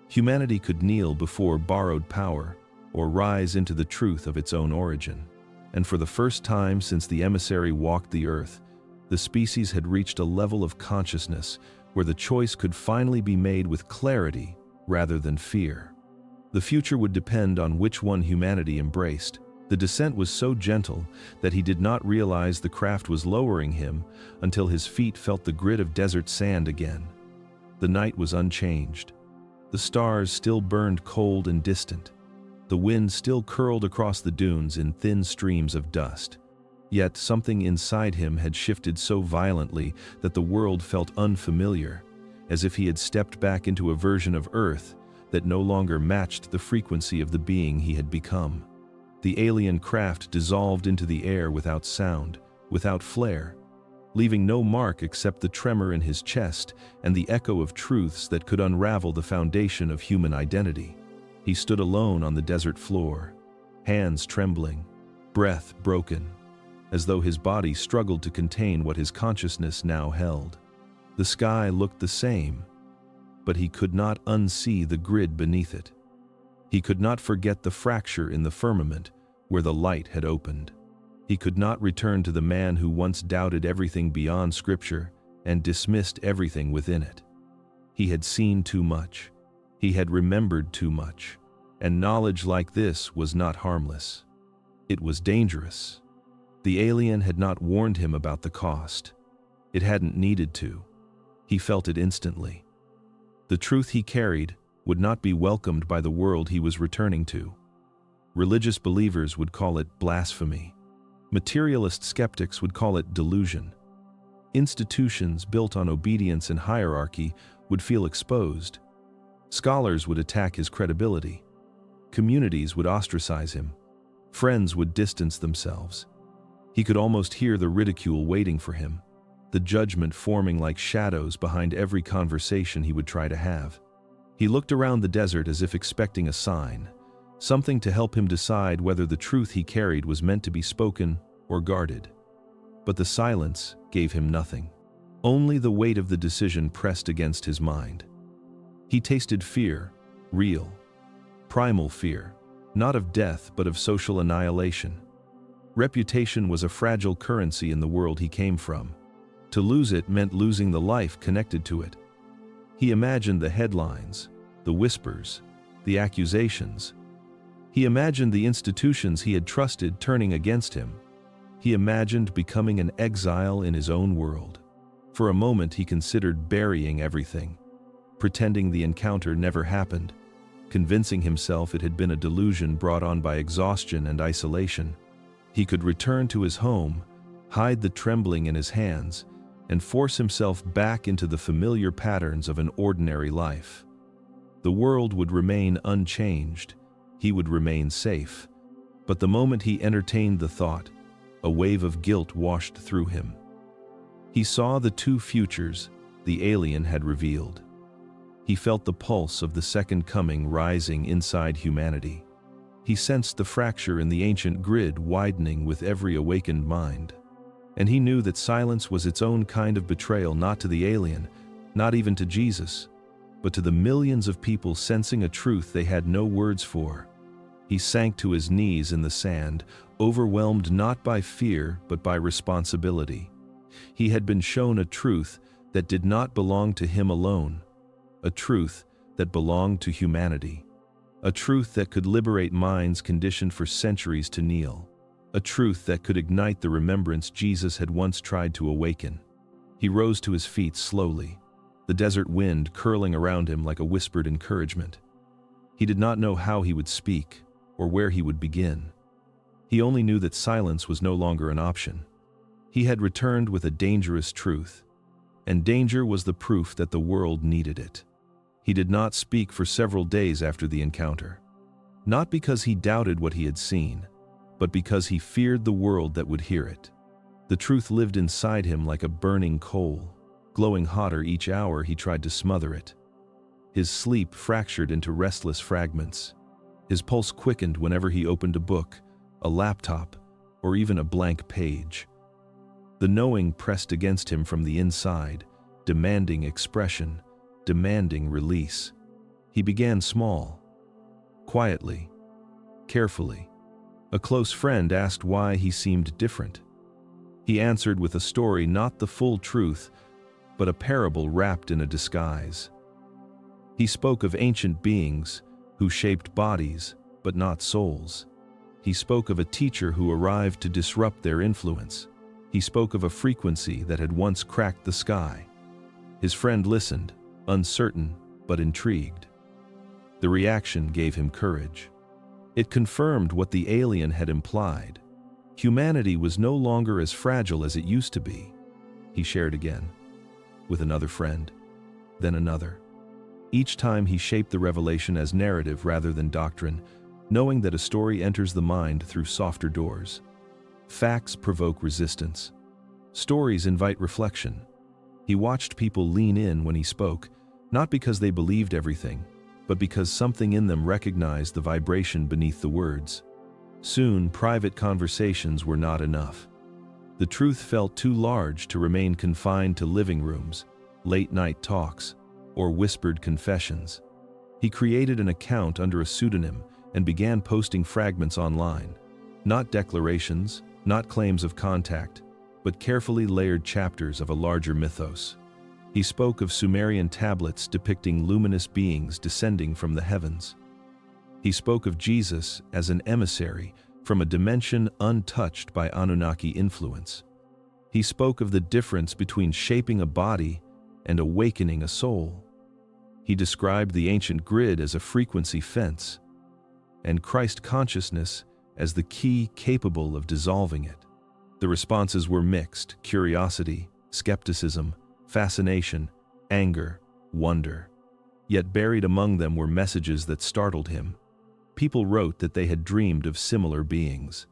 Humanity could kneel before borrowed power, or rise into the truth of its own origin. And for the first time since the emissary walked the earth, the species had reached a level of consciousness where the choice could finally be made with clarity rather than fear. The future would depend on which one humanity embraced. The descent was so gentle that he did not realize the craft was lowering him until his feet felt the grit of desert sand again. The night was unchanged. The stars still burned cold and distant. The wind still curled across the dunes in thin streams of dust. Yet something inside him had shifted so violently that the world felt unfamiliar, as if he had stepped back into a version of Earth that no longer matched the frequency of the being he had become. The alien craft dissolved into the air without sound, without flare, leaving no mark except the tremor in his chest and the echo of truths that could unravel the foundation of human identity. He stood alone on the desert floor, hands trembling, breath broken, as though his body struggled to contain what his consciousness now held. The sky looked the same, but he could not unsee the grid beneath it. He could not forget the fracture in the firmament where the light had opened. He could not return to the man who once doubted everything beyond Scripture and dismissed everything within it. He had seen too much. He had remembered too much. And knowledge like this was not harmless. It was dangerous. The alien had not warned him about the cost. It hadn't needed to. He felt it instantly. The truth he carried would not be welcomed by the world he was returning to. Religious believers would call it blasphemy. Materialist skeptics would call it delusion. Institutions built on obedience and hierarchy would feel exposed. Scholars would attack his credibility. Communities would ostracize him. Friends would distance themselves. He could almost hear the ridicule waiting for him, the judgment forming like shadows behind every conversation he would try to have. He looked around the desert as if expecting a sign, something to help him decide whether the truth he carried was meant to be spoken or guarded. But the silence gave him nothing. Only the weight of the decision pressed against his mind. He tasted fear, real, primal fear, not of death but of social annihilation. Reputation was a fragile currency in the world he came from. To lose it meant losing the life connected to it. He imagined the headlines, the whispers, the accusations. He imagined the institutions he had trusted turning against him. He imagined becoming an exile in his own world. For a moment he considered burying everything, pretending the encounter never happened, convincing himself it had been a delusion brought on by exhaustion and isolation. He could return to his home, hide the trembling in his hands, and force himself back into the familiar patterns of an ordinary life. The world would remain unchanged. He would remain safe. But the moment he entertained the thought, a wave of guilt washed through him. He saw the two futures the alien had revealed. He felt the pulse of the second coming rising inside humanity. He sensed the fracture in the ancient grid widening with every awakened mind. And he knew that silence was its own kind of betrayal, not to the alien, not even to Jesus, but to the millions of people sensing a truth they had no words for. He sank to his knees in the sand, overwhelmed not by fear but by responsibility. He had been shown a truth that did not belong to him alone, a truth that belonged to humanity, a truth that could liberate minds conditioned for centuries to kneel, a truth that could ignite the remembrance Jesus had once tried to awaken. He rose to his feet slowly, the desert wind curling around him like a whispered encouragement. He did not know how he would speak or where he would begin. He only knew that silence was no longer an option. He had returned with a dangerous truth, and danger was the proof that the world needed it. He did not speak for several days after the encounter, not because he doubted what he had seen, but because he feared the world that would hear it. The truth lived inside him like a burning coal, glowing hotter each hour he tried to smother it. His sleep fractured into restless fragments. His pulse quickened whenever he opened a book, a laptop, or even a blank page. The knowing pressed against him from the inside, demanding expression, demanding release. He began small, quietly, carefully. A close friend asked why he seemed different. He answered with a story, not the full truth, but a parable wrapped in a disguise. He spoke of ancient beings who shaped bodies, but not souls. He spoke of a teacher who arrived to disrupt their influence. He spoke of a frequency that had once cracked the sky. His friend listened, uncertain but intrigued. The reaction gave him courage. It confirmed what the alien had implied. Humanity was no longer as fragile as it used to be. He shared again, with another friend, then another. Each time he shaped the revelation as narrative rather than doctrine, knowing that a story enters the mind through softer doors. Facts provoke resistance. Stories invite reflection. He watched people lean in when he spoke, not because they believed everything, but because something in them recognized the vibration beneath the words. Soon, private conversations were not enough. The truth felt too large to remain confined to living rooms, late-night talks, or whispered confessions. He created an account under a pseudonym and began posting fragments online. Not declarations, not claims of contact, but carefully layered chapters of a larger mythos. He spoke of Sumerian tablets depicting luminous beings descending from the heavens. He spoke of Jesus as an emissary from a dimension untouched by Anunnaki influence. He spoke of the difference between shaping a body and awakening a soul. He described the ancient grid as a frequency fence, and Christ consciousness as the key capable of dissolving it. The responses were mixed: curiosity, skepticism, fascination, anger, wonder. Yet buried among them were messages that startled him. People wrote that they had dreamed of similar beings,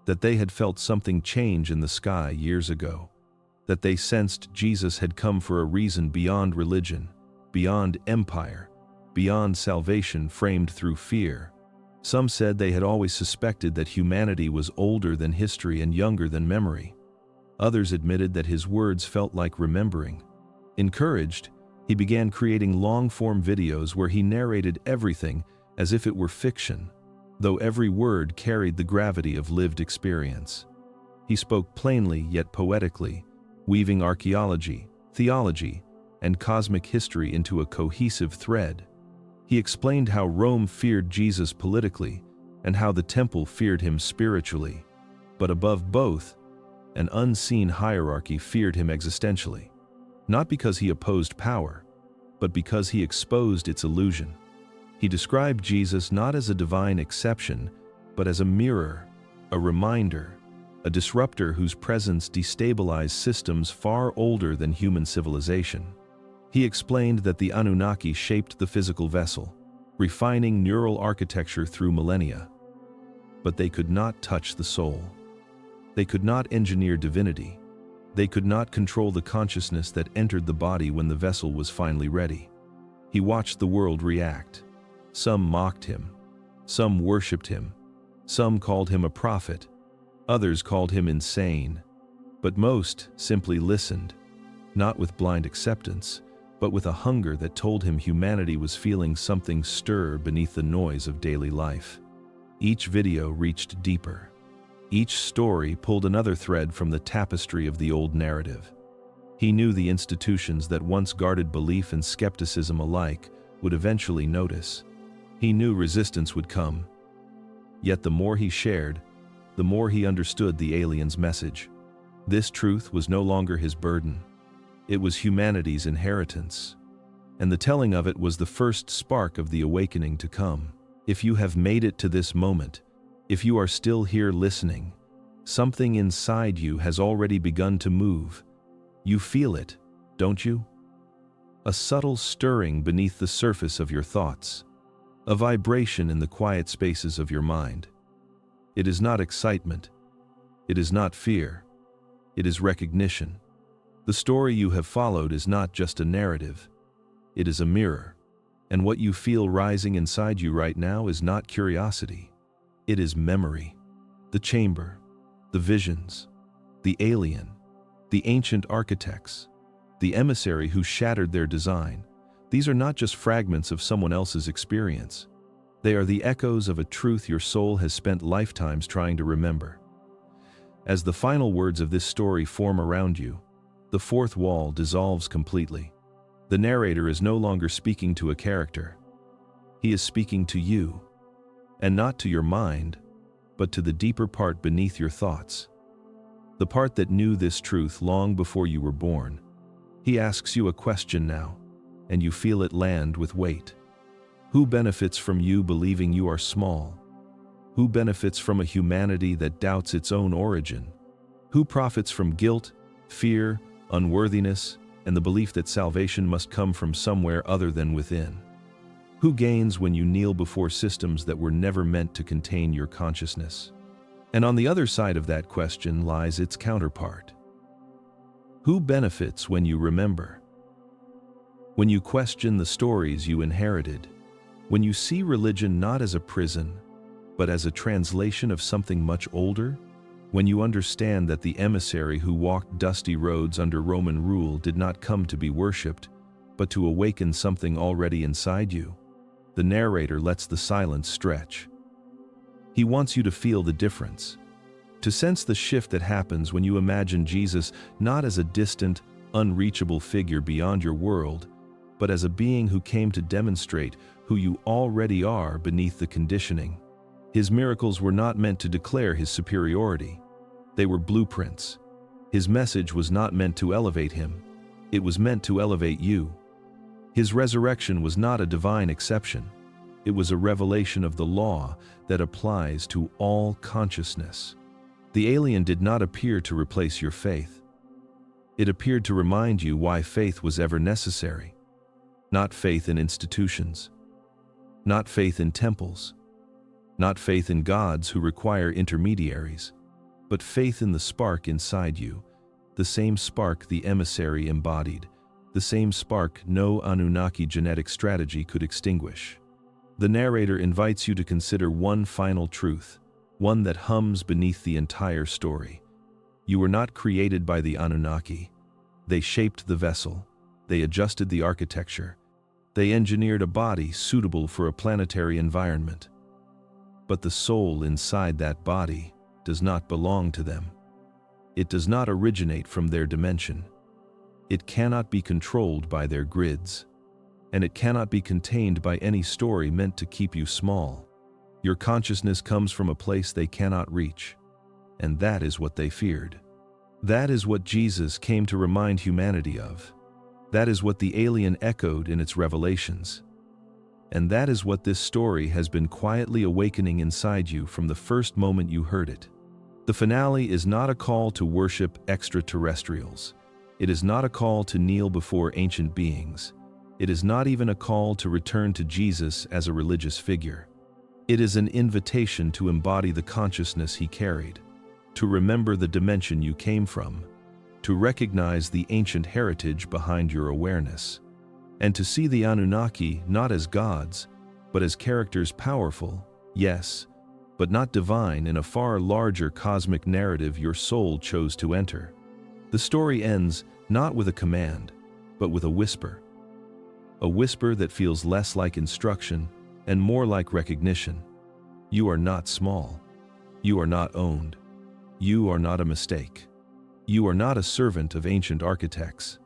that they had felt something change in the sky years ago, that they sensed Jesus had come for a reason beyond religion, beyond empire, beyond salvation framed through fear. Some said they had always suspected that humanity was older than history and younger than memory. Others admitted that his words felt like remembering. Encouraged, he began creating long-form videos where he narrated everything as if it were fiction, though every word carried the gravity of lived experience. He spoke plainly yet poetically, weaving archaeology, theology, and cosmic history into a cohesive thread. He explained how Rome feared Jesus politically and how the temple feared him spiritually, but above both, an unseen hierarchy feared him existentially, not because he opposed power, but because he exposed its illusion. He described Jesus not as a divine exception, but as a mirror, a reminder, a disruptor whose presence destabilized systems far older than human civilization. He explained that the Anunnaki shaped the physical vessel, refining neural architecture through millennia. But they could not touch the soul. They could not engineer divinity. They could not control the consciousness that entered the body when the vessel was finally ready. He watched the world react. Some mocked him. Some worshipped him. Some called him a prophet. Others called him insane. But most simply listened, not with blind acceptance, but with a hunger that told him humanity was feeling something stir beneath the noise of daily life. Each video reached deeper. Each story pulled another thread from the tapestry of the old narrative. He knew the institutions that once guarded belief and skepticism alike would eventually notice. He knew resistance would come. Yet the more he shared, the more he understood the alien's message. This truth was no longer his burden. It was humanity's inheritance. And the telling of it was the first spark of the awakening to come. If you have made it to this moment, if you are still here listening, something inside you has already begun to move. You feel it, don't you? A subtle stirring beneath the surface of your thoughts. A vibration in the quiet spaces of your mind. It is not excitement. It is not fear. It is recognition. The story you have followed is not just a narrative. It is a mirror. And what you feel rising inside you right now is not curiosity. It is memory. The chamber, the visions, the alien, the ancient architects, the emissary who shattered their design. These are not just fragments of someone else's experience. They are the echoes of a truth your soul has spent lifetimes trying to remember. As the final words of this story form around you, the fourth wall dissolves completely. The narrator is no longer speaking to a character. He is speaking to you, and not to your mind, but to the deeper part beneath your thoughts. The part that knew this truth long before you were born. He asks you a question now, and you feel it land with weight. Who benefits from you believing you are small? Who benefits from a humanity that doubts its own origin? Who profits from guilt, fear, unworthiness, and the belief that salvation must come from somewhere other than within? Who gains when you kneel before systems that were never meant to contain your consciousness? And on the other side of that question lies its counterpart. Who benefits when you remember? When you question the stories you inherited, when you see religion not as a prison, but as a translation of something much older, when you understand that the emissary who walked dusty roads under Roman rule did not come to be worshipped, but to awaken something already inside you, the narrator lets the silence stretch. He wants you to feel the difference, to sense the shift that happens when you imagine Jesus not as a distant, unreachable figure beyond your world, but as a being who came to demonstrate who you already are beneath the conditioning. His miracles were not meant to declare his superiority. They were blueprints. His message was not meant to elevate him. It was meant to elevate you. His resurrection was not a divine exception. It was a revelation of the law that applies to all consciousness. The alien did not appear to replace your faith. It appeared to remind you why faith was ever necessary. Not faith in institutions. Not faith in temples. Not faith in gods who require intermediaries, but faith in the spark inside you, the same spark the emissary embodied, the same spark no Anunnaki genetic strategy could extinguish. The narrator invites you to consider one final truth, one that hums beneath the entire story. You were not created by the Anunnaki. They shaped the vessel. They adjusted the architecture. They engineered a body suitable for a planetary environment. But the soul inside that body does not belong to them. It does not originate from their dimension. It cannot be controlled by their grids. And it cannot be contained by any story meant to keep you small. Your consciousness comes from a place they cannot reach. And that is what they feared. That is what Jesus came to remind humanity of. That is what the alien echoed in its revelations. And that is what this story has been quietly awakening inside you from the first moment you heard it. The finale is not a call to worship extraterrestrials. It is not a call to kneel before ancient beings. It is not even a call to return to Jesus as a religious figure. It is an invitation to embody the consciousness he carried, to remember the dimension you came from, to recognize the ancient heritage behind your awareness, and to see the Anunnaki not as gods, but as characters powerful, yes, but not divine in a far larger cosmic narrative your soul chose to enter. The story ends not with a command, but with a whisper. A whisper that feels less like instruction and more like recognition. You are not small. You are not owned. You are not a mistake. You are not a servant of ancient architects.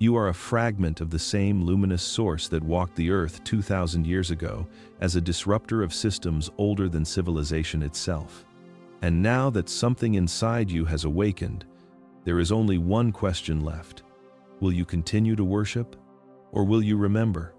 You are a fragment of the same luminous source that walked the earth 2,000 years ago as a disruptor of systems older than civilization itself. And now that something inside you has awakened, there is only one question left. Will you continue to worship, or will you remember?